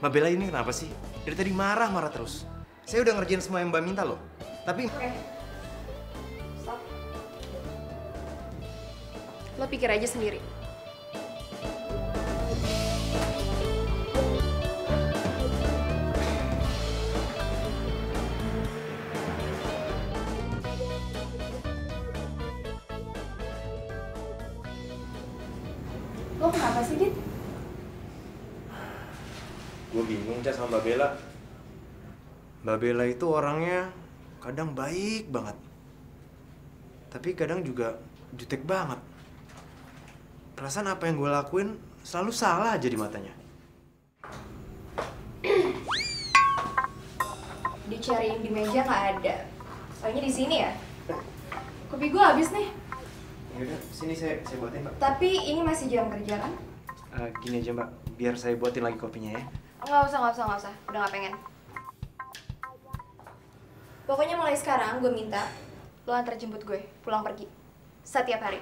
Mbak Bella ini kenapa sih? Dari tadi marah terus. Saya udah ngerjain semua yang Mbak minta loh. Tapi... Oke. Stop. Lo pikir aja sendiri. Lo kenapa sih, Dit? Gue bingung sama Mbak Bella. Mbak Bella itu orangnya kadang baik banget. Tapi kadang juga jutek banget. Perasaan apa yang gue lakuin selalu salah aja di matanya. Dicariin di meja nggak ada. Soalnya di sini ya. Kopi gue habis nih. Yaudah, sini saya buatin, Mbak. Tapi ini masih jam kerja kan? Gini aja, Mbak. Biar saya buatin lagi kopinya ya. Nggak usah. Udah nggak pengen. Pokoknya mulai sekarang gue minta lo antar jemput gue pulang pergi. Setiap hari.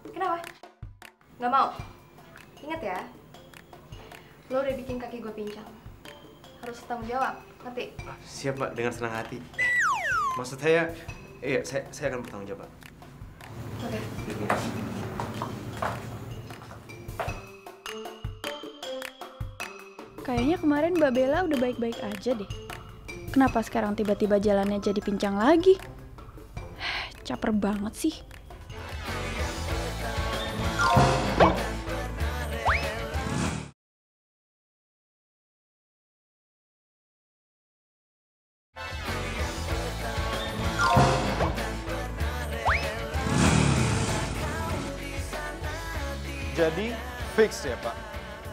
Kenapa? Nggak mau? Ingat ya, lo udah bikin kaki gue pincang. Harus tanggung jawab, ngerti? Siap, Mbak. Dengan senang hati. Maksud saya, iya, saya akan bertanggung jawab, Pak. Oke. Kayaknya kemarin Mbak Bella udah baik-baik aja deh. Kenapa sekarang tiba-tiba jalannya jadi pincang lagi? Caper banget sih. Jadi fix ya Pak.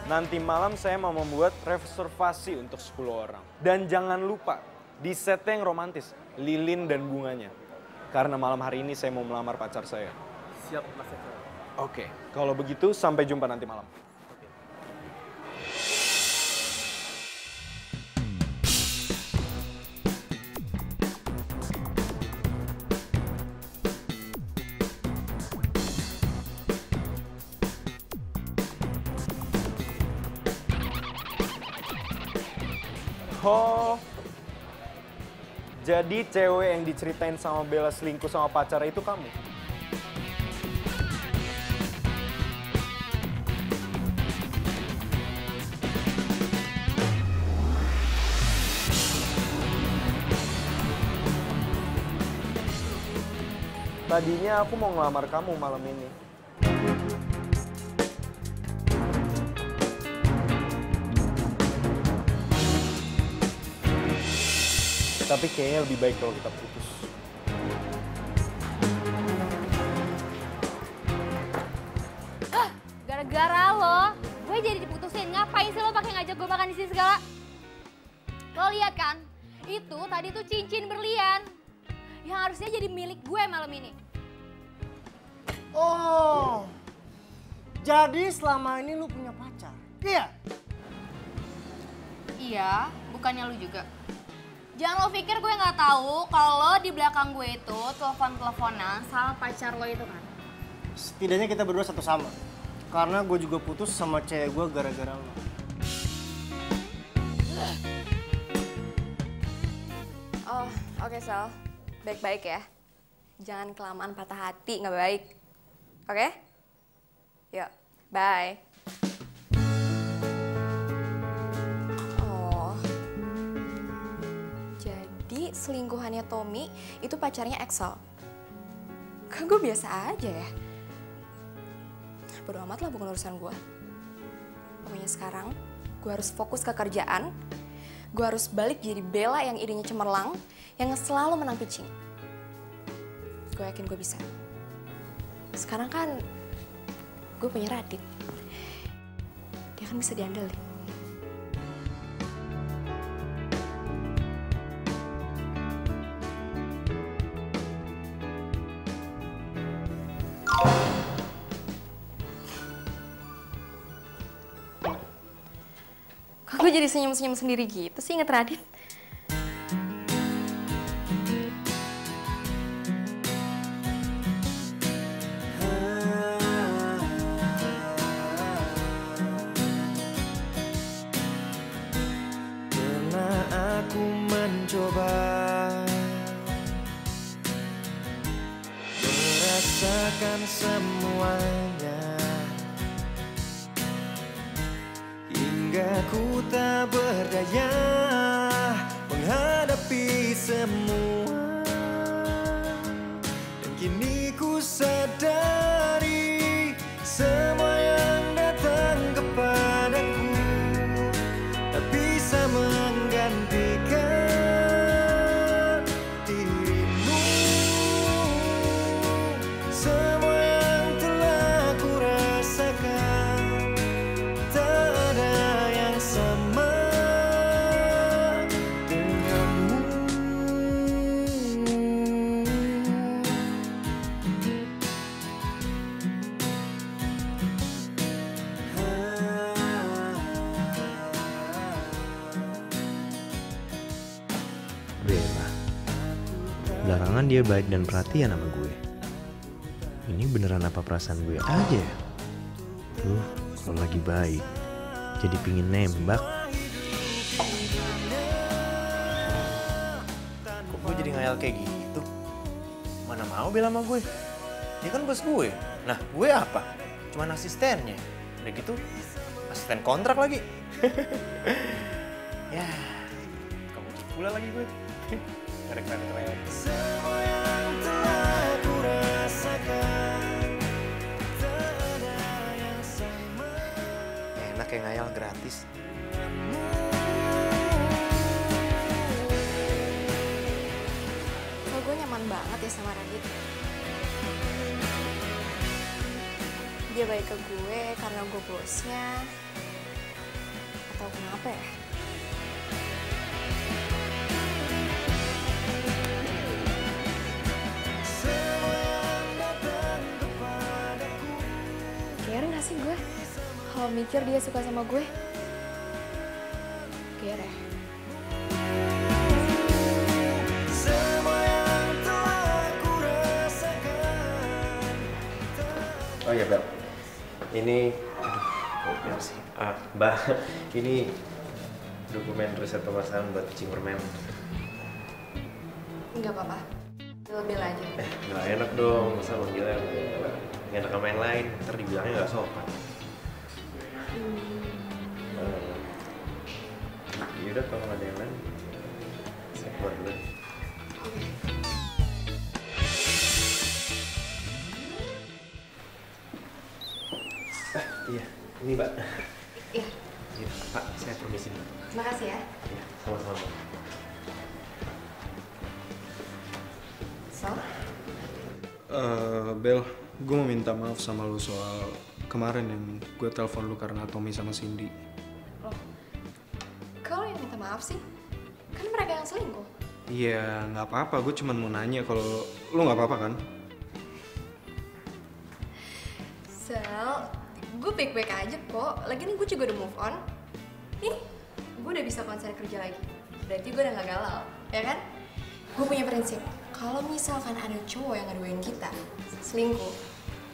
Nanti malam saya mau membuat reservasi untuk 10 orang. Dan jangan lupa, di setnya yang romantis, lilin dan bunganya. Karena malam hari ini saya mau melamar pacar saya. Siap, Mas Eko. Oke, kalau begitu sampai jumpa nanti malam. Oh, jadi cewek yang diceritain sama Bella selingkuh sama pacar itu kamu? Tadinya aku mau ngelamar kamu malam ini. Tapi kayaknya lebih baik kalau kita putus. Gara-gara lo, gue jadi diputusin. Ngapain sih lo pakai ngajak gue makan di sini segala? Lo lihat kan? Itu tadi tuh cincin berlian yang harusnya jadi milik gue malam ini. Oh, jadi selama ini lu punya pacar? Iya? Iya, bukannya lu juga. Jangan lo pikir gue nggak tahu kalau di belakang gue itu telepon-teleponan sama pacar lo itu kan. Setidaknya kita berdua satu sama. Karena gue juga putus sama cewek gue gara-gara lo. Oh, oke Sal. Baik-baik ya. Jangan kelamaan patah hati, nggak baik. Oke? Yuk, bye. Oh, jadi selingkuhannya Tommy itu pacarnya Axel. Kan gue biasa aja ya. Bodo amat lah, bukan urusan gue. Pokoknya sekarang gue harus fokus ke kerjaan. Gue harus balik jadi Bella yang idenya cemerlang, yang selalu menang pitching. Gue yakin gue bisa. Sekarang kan gue punya Radit. Dia kan bisa diandelin. Kok gue jadi senyum-senyum sendiri gitu sih inget Radit? Pernah aku mencoba merasakan semuanya, hingga ku tak berdaya menghadapi semua. Dan kini ku sadari semua yang datang kepadaku tak bisa menggantikan dirimu. Semua yang telah ku rasakan tak ada yang sama denganmu. Bella. Belakangan dia baik dan perhatian sama gue. Ini beneran apa perasaan gue aja ya? Kalau lagi baik, jadi pingin nembak. Kok gue jadi ngayal kayak gitu? Mana mau Bella sama gue? Dia kan bos gue. Nah, gue apa? Cuman asistennya. Udah gitu, asisten kontrak lagi. Ya, kamu pula lagi gue. Keren-keren. Semua yang telah ku rasakan tak ada yang sama. Enak kayak ngayal gratis. Kok gue nyaman banget ya sama Radit. Dia dia baik ke gue karena gue bosnya, atau kenapa ya? Care nggak sih gue kalau mikir dia suka sama gue? Care ya? Oh iya Bel, ini, aduh, kok sih? Mbak, ini dokumen riset pemasaran buat kucing permen. Nggak apa-apa, Bel aja. Nggak enak dong, masa manggilnya Bel. Nggak enak sama yang lain, ntar dibilangnya nggak sopan. Yaudah kalau nggak ada yang lain, saya keluar dulu. Iya, ini Mbak. Iya. Pak, saya permisi. Terima kasih ya. Iya, sama-sama. So? Bel, gue mau minta maaf sama lu soal kemarin yang gue telepon lu karena Tommy sama Cindy. Loh, kau yang minta maaf sih? Kan mereka yang selingkuh. Iya, nggak apa-apa. Gue cuma mau nanya kalau lu nggak apa-apa kan? Sel, gue baik-baik aja kok. Lagian gue juga udah move on. Nih, gue udah bisa konsen kerja lagi. Berarti gue udah gak galau, ya kan? Gue punya prinsip, kalau misalkan ada cowok yang ngaduin kita selingkuh,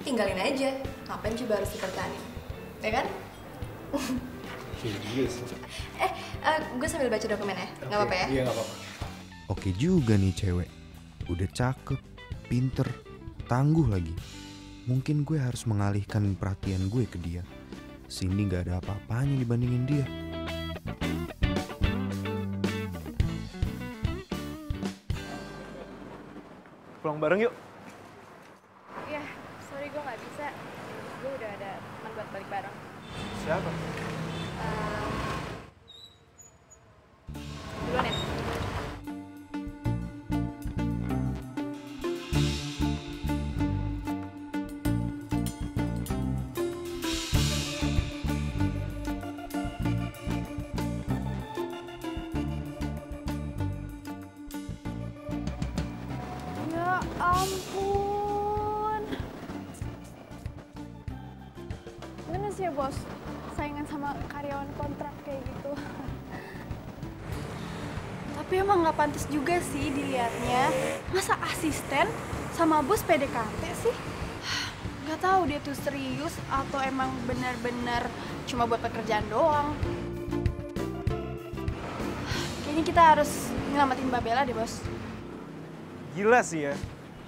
tinggalin aja. Ngapain coba harus dipertahanin, ya kan? Iya sih. Gue sambil baca dokumen ya, nggak apa-apa ya? Iya, nggak apa-apa. Oke juga nih cewek. Udah cakep, pinter, tangguh lagi. Mungkin gue harus mengalihkan perhatian gue ke dia. Cindy gak ada apa-apanya dibandingin dia. Pulang bareng yuk. Iya, sorry gue nggak bisa. Gue udah ada teman buat balik bareng. Siapa? Duluan ya. Ya ampun. Gimana sih ya bos, saingan sama karyawan kontrak kayak gitu. Tapi emang nggak pantas juga sih dilihatnya. Masa asisten sama bos PDKT sih? Nggak tahu dia tuh serius atau emang benar-benar cuma buat pekerjaan doang. Kayaknya kita harus nyelamatin Mbak Bella deh bos. Gila sih ya.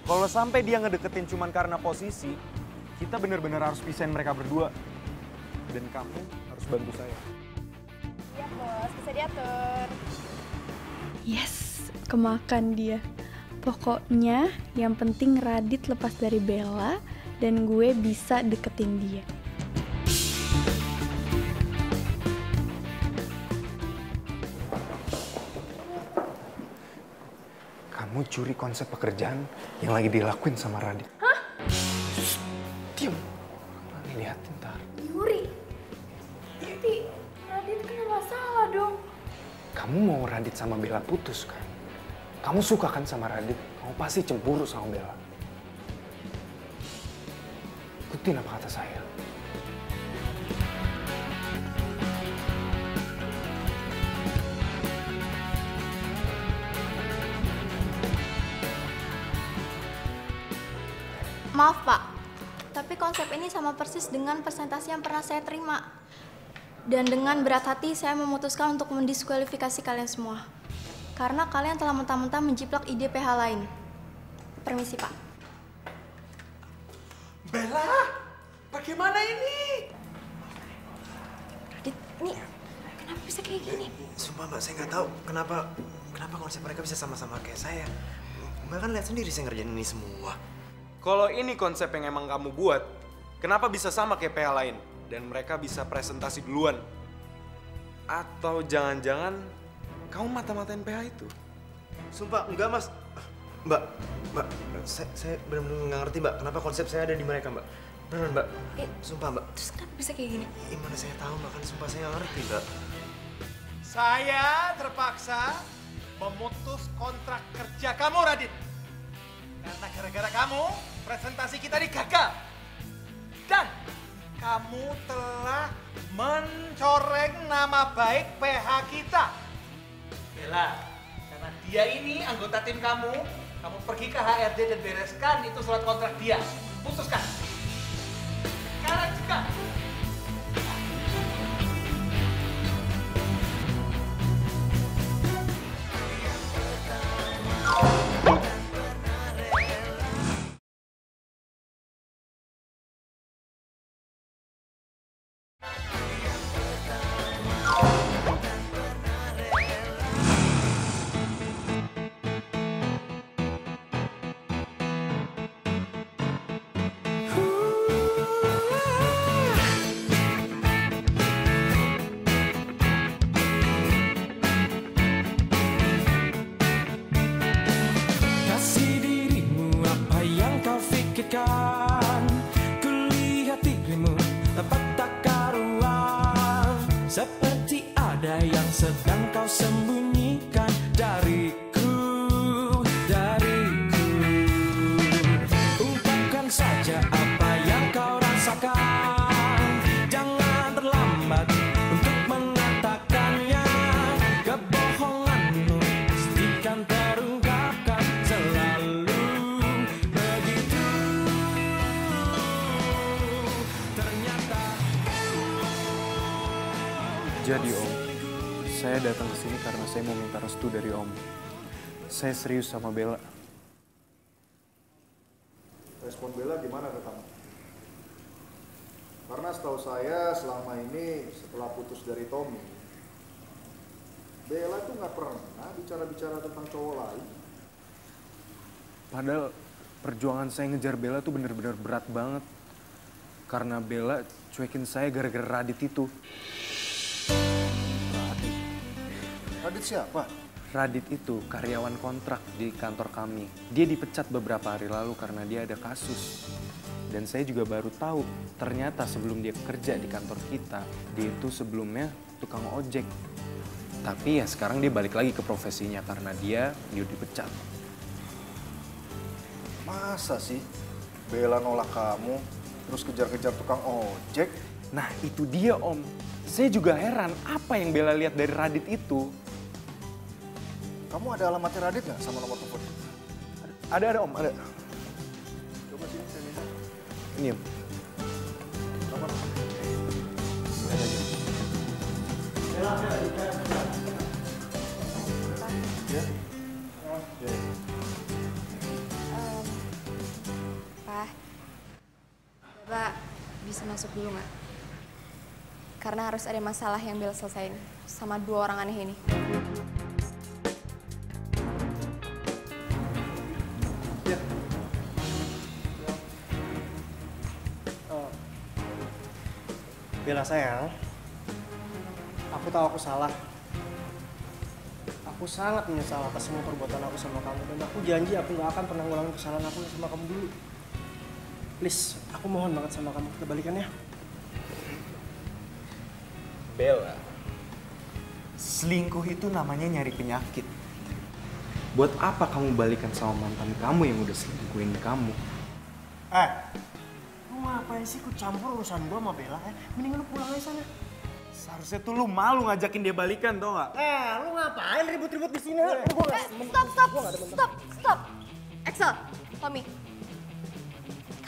Kalau sampai dia ngedeketin cuman karena posisi, kita bener-bener harus pisahin mereka berdua. Dan kamu harus bantu saya. Iya bos, bisa diatur. Yes, kemakan dia. Pokoknya yang penting Radit lepas dari Bella dan gue bisa deketin dia. Kamu curi konsep pekerjaan yang lagi dilakuin sama Radit. Hah? Diam. Lihatin ntar. Yuri? Tapi Radit kena masalah dong. Kamu mau Radit sama Bella putus kan? Kamu suka kan sama Radit? Kamu pasti cemburu sama Bella. Ikutin apa kata saya. Maaf Pak, tapi konsep ini sama persis dengan presentasi yang pernah saya terima. Dan dengan berat hati saya memutuskan untuk mendiskualifikasi kalian semua. Karena kalian telah mentah-mentah menjiplak ide PH lain. Permisi Pak. Bella, bagaimana ini? Radit, ini kenapa bisa kayak gini? Sumpah Mbak, saya nggak tahu kenapa konsep mereka bisa sama-sama kayak saya. Mbak kan lihat sendiri saya ngerjain ini semua. Kalau ini konsep yang emang kamu buat, kenapa bisa sama kayak PH lain? Dan mereka bisa presentasi duluan? Atau jangan-jangan kamu mata-matain PH itu? Sumpah, enggak Mas. Mbak, saya benar-benar nggak ngerti Mbak, kenapa konsep saya ada di mereka Mbak. Bener Mbak, sumpah Mbak. Terus kenapa bisa kayak gini? Gimana saya tahu Mbak, kan sumpah saya nggak ngerti Mbak. Saya terpaksa memutus kontrak kerja kamu, Radit. Karena gara-gara kamu, presentasi kita gagal. Dan kamu telah mencoreng nama baik PH kita. Bella, karena dia ini anggota tim kamu pergi ke HRD dan bereskan itu surat kontrak dia. Putuskan. Sekarang juga. Kasih dirimu apa yang kau pikirkan. Kulihat dirimu tepat tak karuan. Seperti ada yang sedang kau sembunyikan dariku. Ungkapkan saja apa yang kau rasakan. Jangan terlambat untuk mengatakannya. Kebohonganmu pastikan terungkapkan selalu begitu. Ternyata Jadi Om, saya datang ke sini karena saya mau minta restu dari Om. Saya serius sama Bella. Respon Bella gimana ke kamu? Karena setahu saya selama ini setelah putus dari Tommy, Bella tuh nggak pernah bicara-bicara tentang cowok lain. Padahal perjuangan saya ngejar Bella tuh bener-bener berat banget. Karena Bella cuekin saya gara-gara Radit itu. Radit siapa? Radit itu karyawan kontrak di kantor kami. Dia dipecat beberapa hari lalu karena dia ada kasus. Dan saya juga baru tahu, ternyata sebelum dia kerja di kantor kita, dia itu sebelumnya tukang ojek. Tapi ya sekarang dia balik lagi ke profesinya karena dia dipecat. Masa sih Bella nolak kamu, terus kejar-kejar tukang ojek? Nah itu dia Om. Saya juga heran apa yang Bella lihat dari Radit itu. Kamu ada alamatnya Radit nggak sama nomor telepon? Ada Om, ada. Coba sini saya minta. Ini Om. Nomor. Pak, Bapak bisa masuk dulu nggak? Karena harus ada masalah yang Bella selesain sama dua orang aneh ini. Bella sayang, aku tahu aku salah. Aku sangat menyesal atas semua perbuatan aku sama kamu. Dan aku janji aku gak akan pernah ngulangin kesalahan aku sama kamu dulu. Please, aku mohon banget sama kamu, kita balikan ya. Bella, selingkuh itu namanya nyari penyakit. Buat apa kamu balikan sama mantan kamu yang udah selingkuhin kamu? Lu ngapain sih ikut campur urusan gua sama Bella? Mendingan lu pulang aja sana. Seharusnya tuh lu malu ngajakin dia balikan, tau gak? Lu ngapain ribut-ribut di sini? Stop. Axel, Tommy.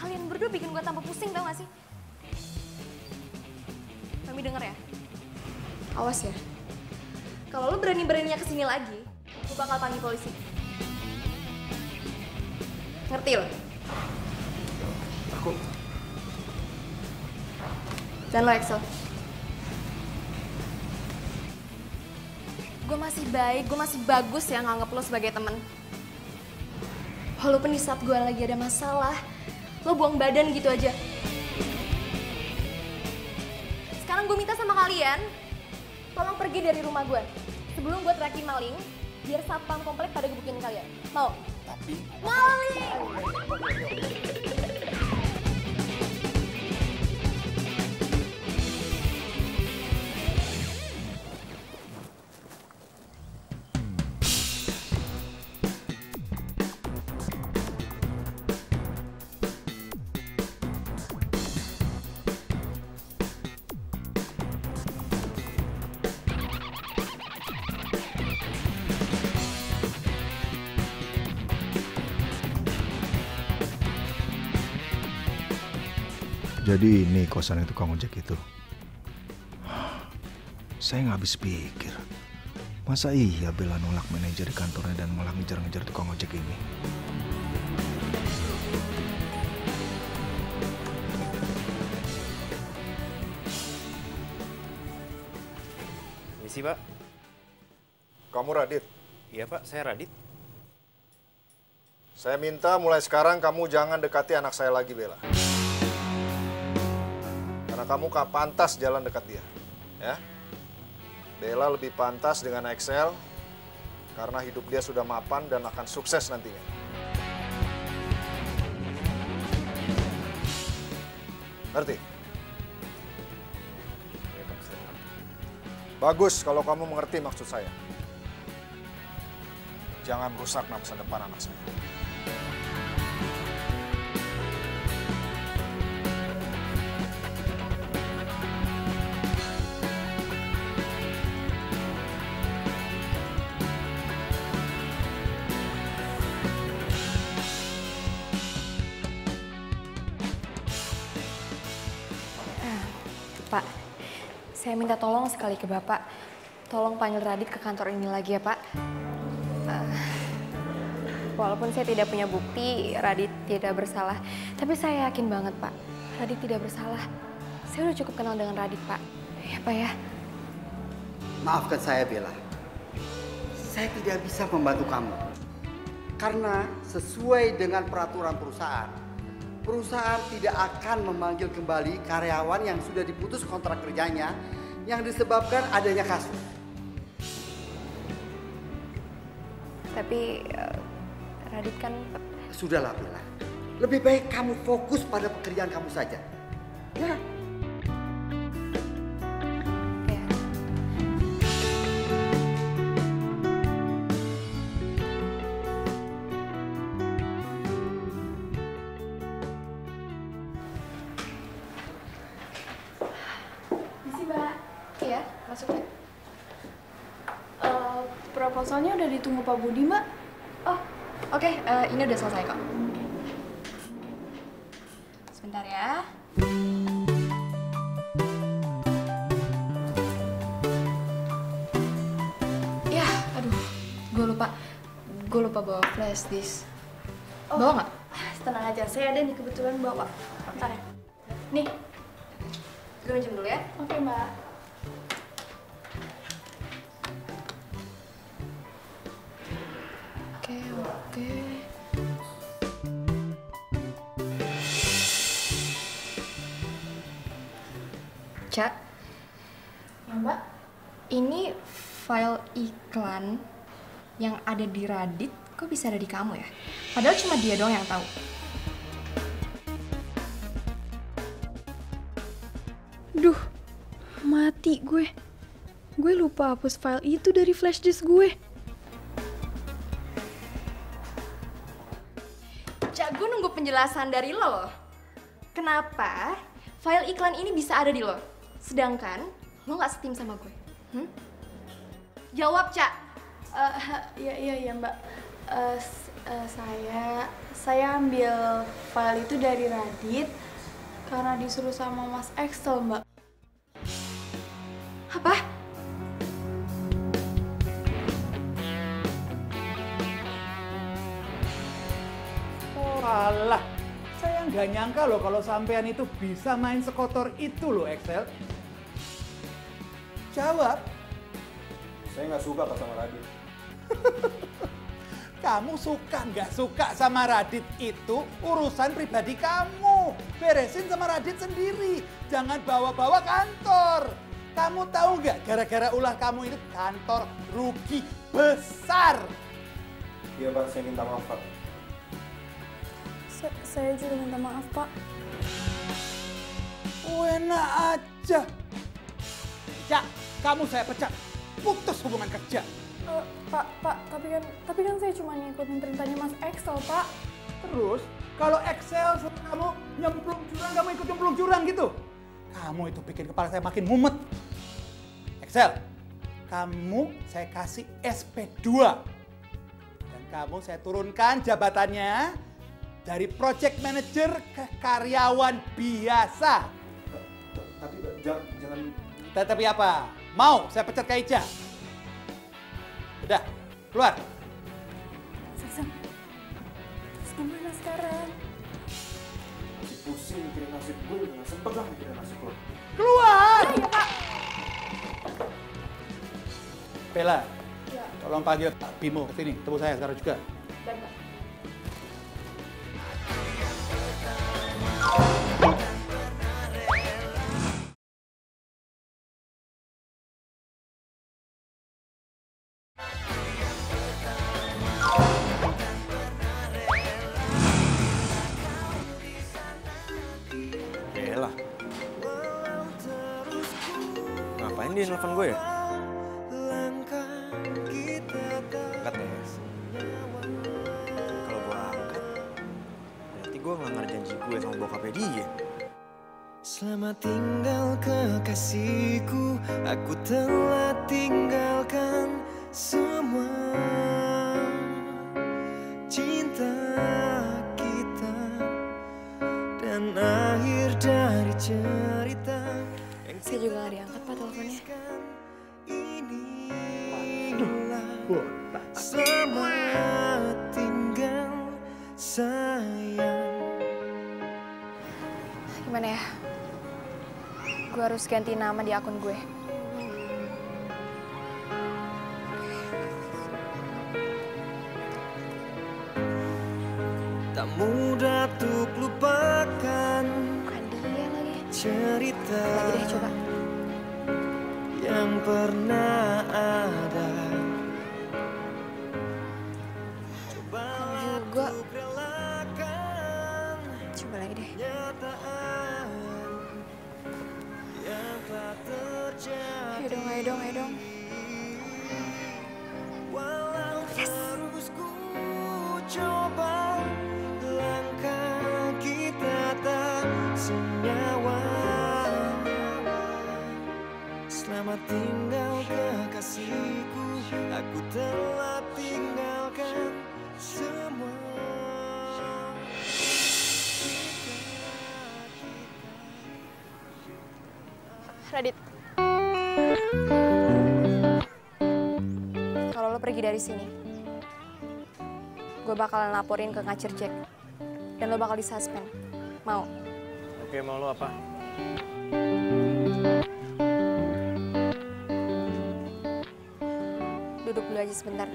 Kalian berdua bikin gue tambah pusing tau gak sih? Tommy denger ya. Awas ya. Kalau lu berani-beraninya kesini lagi, gue bakal panggil polisi. Ngerti lo? Aku... Dan lo Axel. Gue masih baik, gue masih bagus ya nganggep lo sebagai temen. Walaupun di saat gue lagi ada masalah, lo buang badan gitu aja. Sekarang gue minta sama kalian, tolong pergi dari rumah gue. Sebelum gue teriakin maling, biar satpam komplek pada gebukin kalian. Mau? Tapi... Maling! Jadi ini kosannya tukang ojek itu. Saya nggak habis pikir. Masa iya Bella nolak manajer di kantornya dan malah ngejar-ngejar tukang ojek ini? Misi, Pak. Kamu Radit? Iya, Pak. Saya Radit. Saya minta mulai sekarang kamu jangan dekati anak saya lagi, Bella. Karena kamu gak pantas jalan dekat dia. Ya? Bella lebih pantas dengan Excel karena hidup dia sudah mapan dan akan sukses nantinya. Ngerti? Bagus kalau kamu mengerti maksud saya. Jangan rusak masa depan anak saya. Pak, saya minta tolong sekali ke Bapak. Tolong panggil Radit ke kantor ini lagi ya, Pak. Walaupun saya tidak punya bukti Radit tidak bersalah, tapi saya yakin banget, Pak, Radit tidak bersalah. Saya udah cukup kenal dengan Radit, Pak. Ya, Pak ya. Maafkan saya, Bella. Saya tidak bisa membantu kamu. Karena sesuai dengan peraturan perusahaan, perusahaan tidak akan memanggil kembali karyawan yang sudah diputus kontrak kerjanya yang disebabkan adanya kasus. Tapi Radit kan... Sudahlah Bella, lebih baik kamu fokus pada pekerjaan kamu saja. Ya. Iya, masuk ya. Proposalnya udah ditunggu Pak Budi, Mbak. Oh, oke. Ini udah selesai kok. Sebentar ya. Ya, aduh. Gue lupa bawa flash disk. Bawa nggak? Tenang aja, saya ada nih kebetulan bawa. Bentar ya. Nih. Gue minjem dulu ya. Oke, Mbak. Oke. Cak. Ya, Mbak. Ini file iklan yang ada di Radit, kok bisa ada di kamu ya? Padahal cuma dia doang yang tahu. Duh, mati gue. Gue lupa hapus file itu dari flash disk gue. Cak, gue nunggu penjelasan dari lo loh. Kenapa file iklan ini bisa ada di lo? Sedangkan lo gak setim sama gue. Jawab, Cak. Iya Mbak. Saya ambil file itu dari Radit karena disuruh sama Mas Excel, Mbak. Apa? Alah, saya nggak nyangka loh kalau sampean itu bisa main sekotor itu loh Excel. Jawab. Saya nggak suka sama Radit. Kamu suka nggak suka sama Radit itu urusan pribadi kamu. Beresin sama Radit sendiri. Jangan bawa-bawa kantor. Kamu tahu nggak gara-gara ulah kamu ini kantor rugi besar. Iya Pak, saya minta maaf Pak. Saya juga minta maaf, Pak. Enak aja. Cak, kamu saya pecat. Putus hubungan kerja. Pak, tapi kan saya cuma ngikutin perintahnya Mas Excel, Pak. Terus, kalau Excel suruh kamu nyemplung jurang, kamu ikut nyemplung jurang gitu? Kamu itu bikin kepala saya makin mumet. Excel, kamu saya kasih SP2. Dan kamu saya turunkan jabatannya Dari project manager ke karyawan biasa. Tapi jangan. Tapi apa? Mau saya pecat Kak Ica? Udah, keluar. Terus gimana sekarang? Masih pusing mikirin nasib gue, udah gak sempet lah mikirin nasib lo. Keluar! Iya, Pak. Bella, Ya. tolong panggil Pak Bimo ke sini, temu saya sekarang juga. Dan Pak. Bella. Ngapain dia nelfon gue ya? Angkat deh. Kalau gue angkat, berarti gue ngelanggar janji gue sama bokapnya dia. Selamat tinggal kekasihku, aku telah tinggalkan semua cinta kita dan akhir dari cerita. Saya juga gak diangkat Pak teleponnya. Selamat tinggal sayang. Gimana ya? Gue harus ganti nama di akun gue. Tak mudah untuk lupakan dia lagi. cerita Lagi deh, coba. yang pernah ada. Juga. Coba lagi deh. Ayo dong, ayo dong, ayo dong. Yes. Terus ku coba, langkah kita tak senyawa. Selamat tinggal kekasihku, aku telah tinggalkan semua. Radit. Kalau lo pergi dari sini, gue bakalan laporin ke ngacir Jack. Dan lo bakal disuspend. Mau? Oke, mau lo apa? Duduk dulu aja sebentar.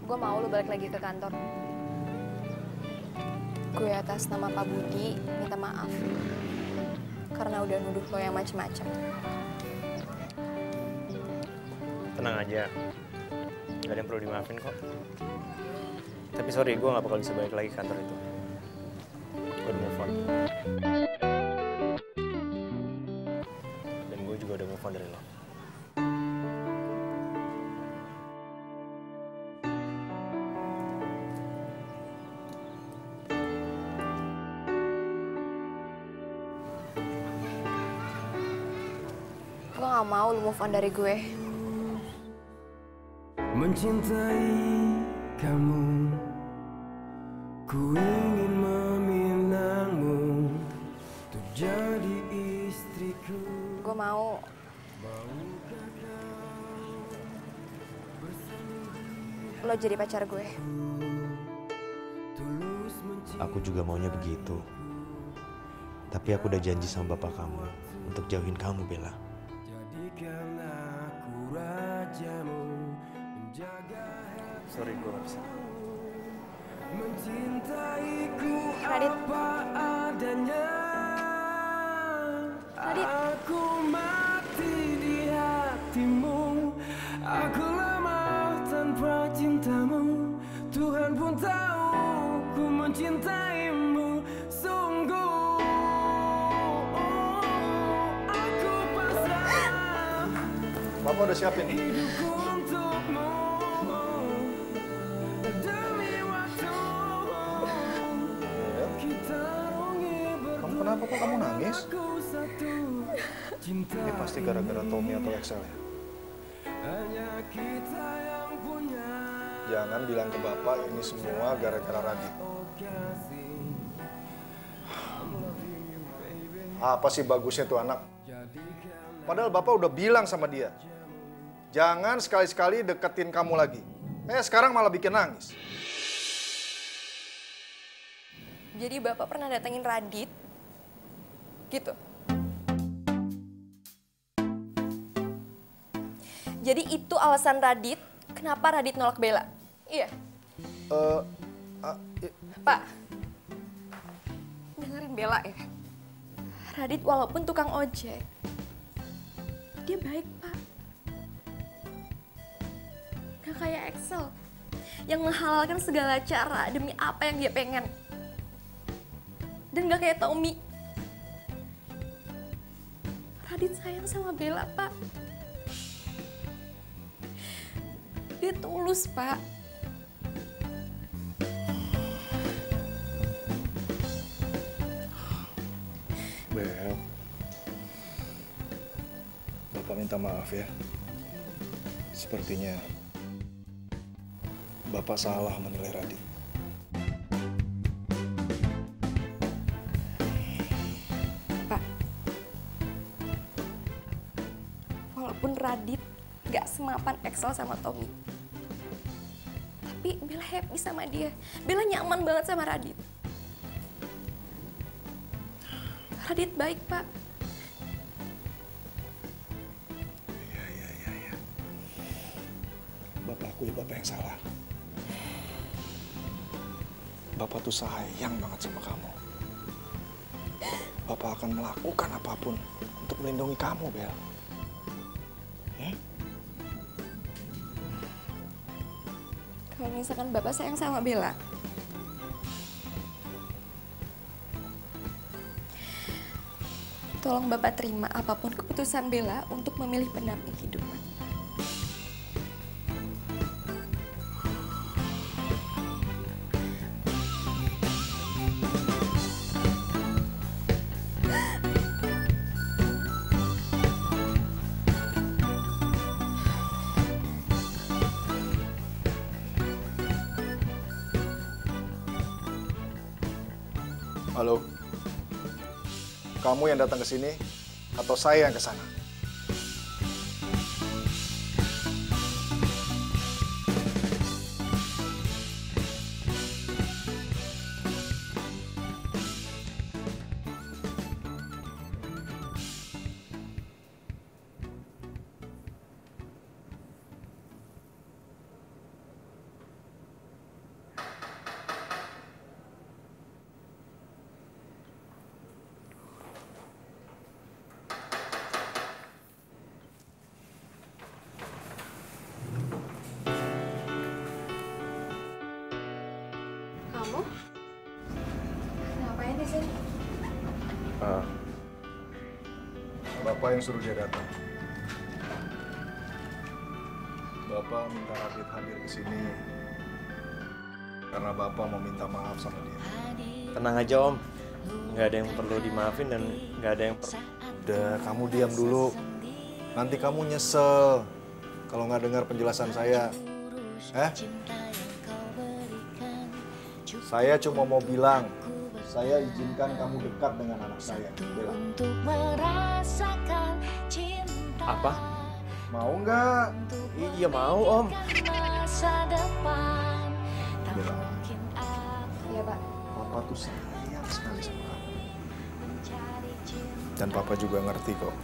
Gue mau lo balik lagi ke kantor. Gue atas nama Pak Budi minta maaf karena udah nuduh lo yang macem-macem. Tenang aja. Gak ada yang perlu dimaafin kok. Tapi sorry, gue gak bakal bisa balik lagi ke kantor itu. Gue udah move on. Dan gue juga udah move on dari lo. Gue gak mau lo move on dari gue. Mencintai kamu, ku ingin meminangmu untuk jadi istriku. Gue mau lo jadi pacar gue. Aku juga maunya begitu. Tapi aku udah janji sama bapak kamu untuk jauhin kamu, Bella. Jadikan aku rajamu, menjaga Sorry, gue gak bisa. mencintaiku Radit. apa adanya. Radit. Aku mati di hatimu, aku lemah tanpa cintamu. Tuhan pun tahu ku mencintaimu sungguh. Aku pasrah Bapak udah siapin. untukmu demi waktu. Kita rungi Kamu kenapa nangis? Ini pasti gara-gara Tommy atau Excel ya? Jangan bilang ke Bapak ini semua gara-gara Radit. Apa sih bagusnya tuh anak? Padahal Bapak udah bilang sama dia, jangan sekali-sekali deketin kamu lagi. Sekarang malah bikin nangis. Jadi Bapak pernah datengin Radit? Gitu? Jadi itu alasan Radit kenapa Radit nolak Bella? Iya? Pak, dengerin Bella ya. Radit walaupun tukang ojek, dia baik, Pak. Gak kayak Excel yang menghalalkan segala cara demi apa yang dia pengen. Dan gak kayak Tommy. Radit sayang sama Bella, Pak. Dia tulus, Pak. Bel, Bapak minta maaf ya. Sepertinya Bapak salah menilai Radit. Pak, walaupun Radit gak semapan Excel sama Tommy, tapi Bella happy sama dia. Bella nyaman banget sama Radit. Radit baik, Pak. Iya. Bapak akui Bapak yang salah. Bapak tuh sayang banget sama kamu. Bapak akan melakukan apapun untuk melindungi kamu, Bel. Ya? Kalau misalkan Bapak sayang sama Bella, tolong Bapak terima apapun keputusan Bella untuk memilih pendamping hidup. Halo, kamu yang datang ke sini atau saya yang ke sana? Kamu? Ngapain di sini? Bapak yang suruh dia datang. Bapak minta Radit hadir ke sini karena Bapak mau minta maaf sama dia. Tenang aja Om, nggak ada yang perlu dimaafin dan nggak ada yang Udah, kamu diam dulu. Nanti kamu nyesel kalau nggak dengar penjelasan saya. Saya cuma mau bilang, saya izinkan kamu dekat dengan anak saya, Bella. Apa? Mau nggak? Iya mau Om. Bella, Iya, Pak. Papa tuh sayang sekali sama kamu. Dan Papa juga ngerti kok.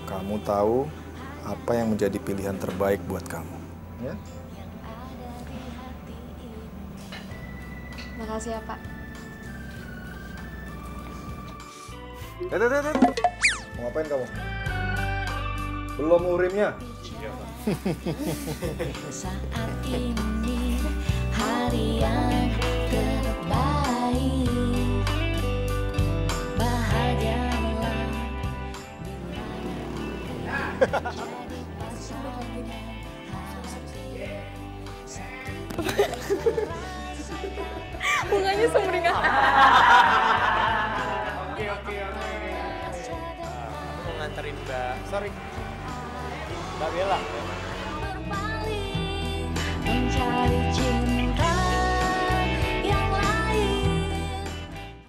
Kamu tahu apa yang menjadi pilihan terbaik buat kamu. Ya? Makasih ya, Pak. Mau ngapain kamu? Belum urimnya? Iya, Pak. Saat ini hari yang terbaik, bahagialah Bunganya sumringah. Aku mau nganterin Mbak. Sorry. Mbak Bella.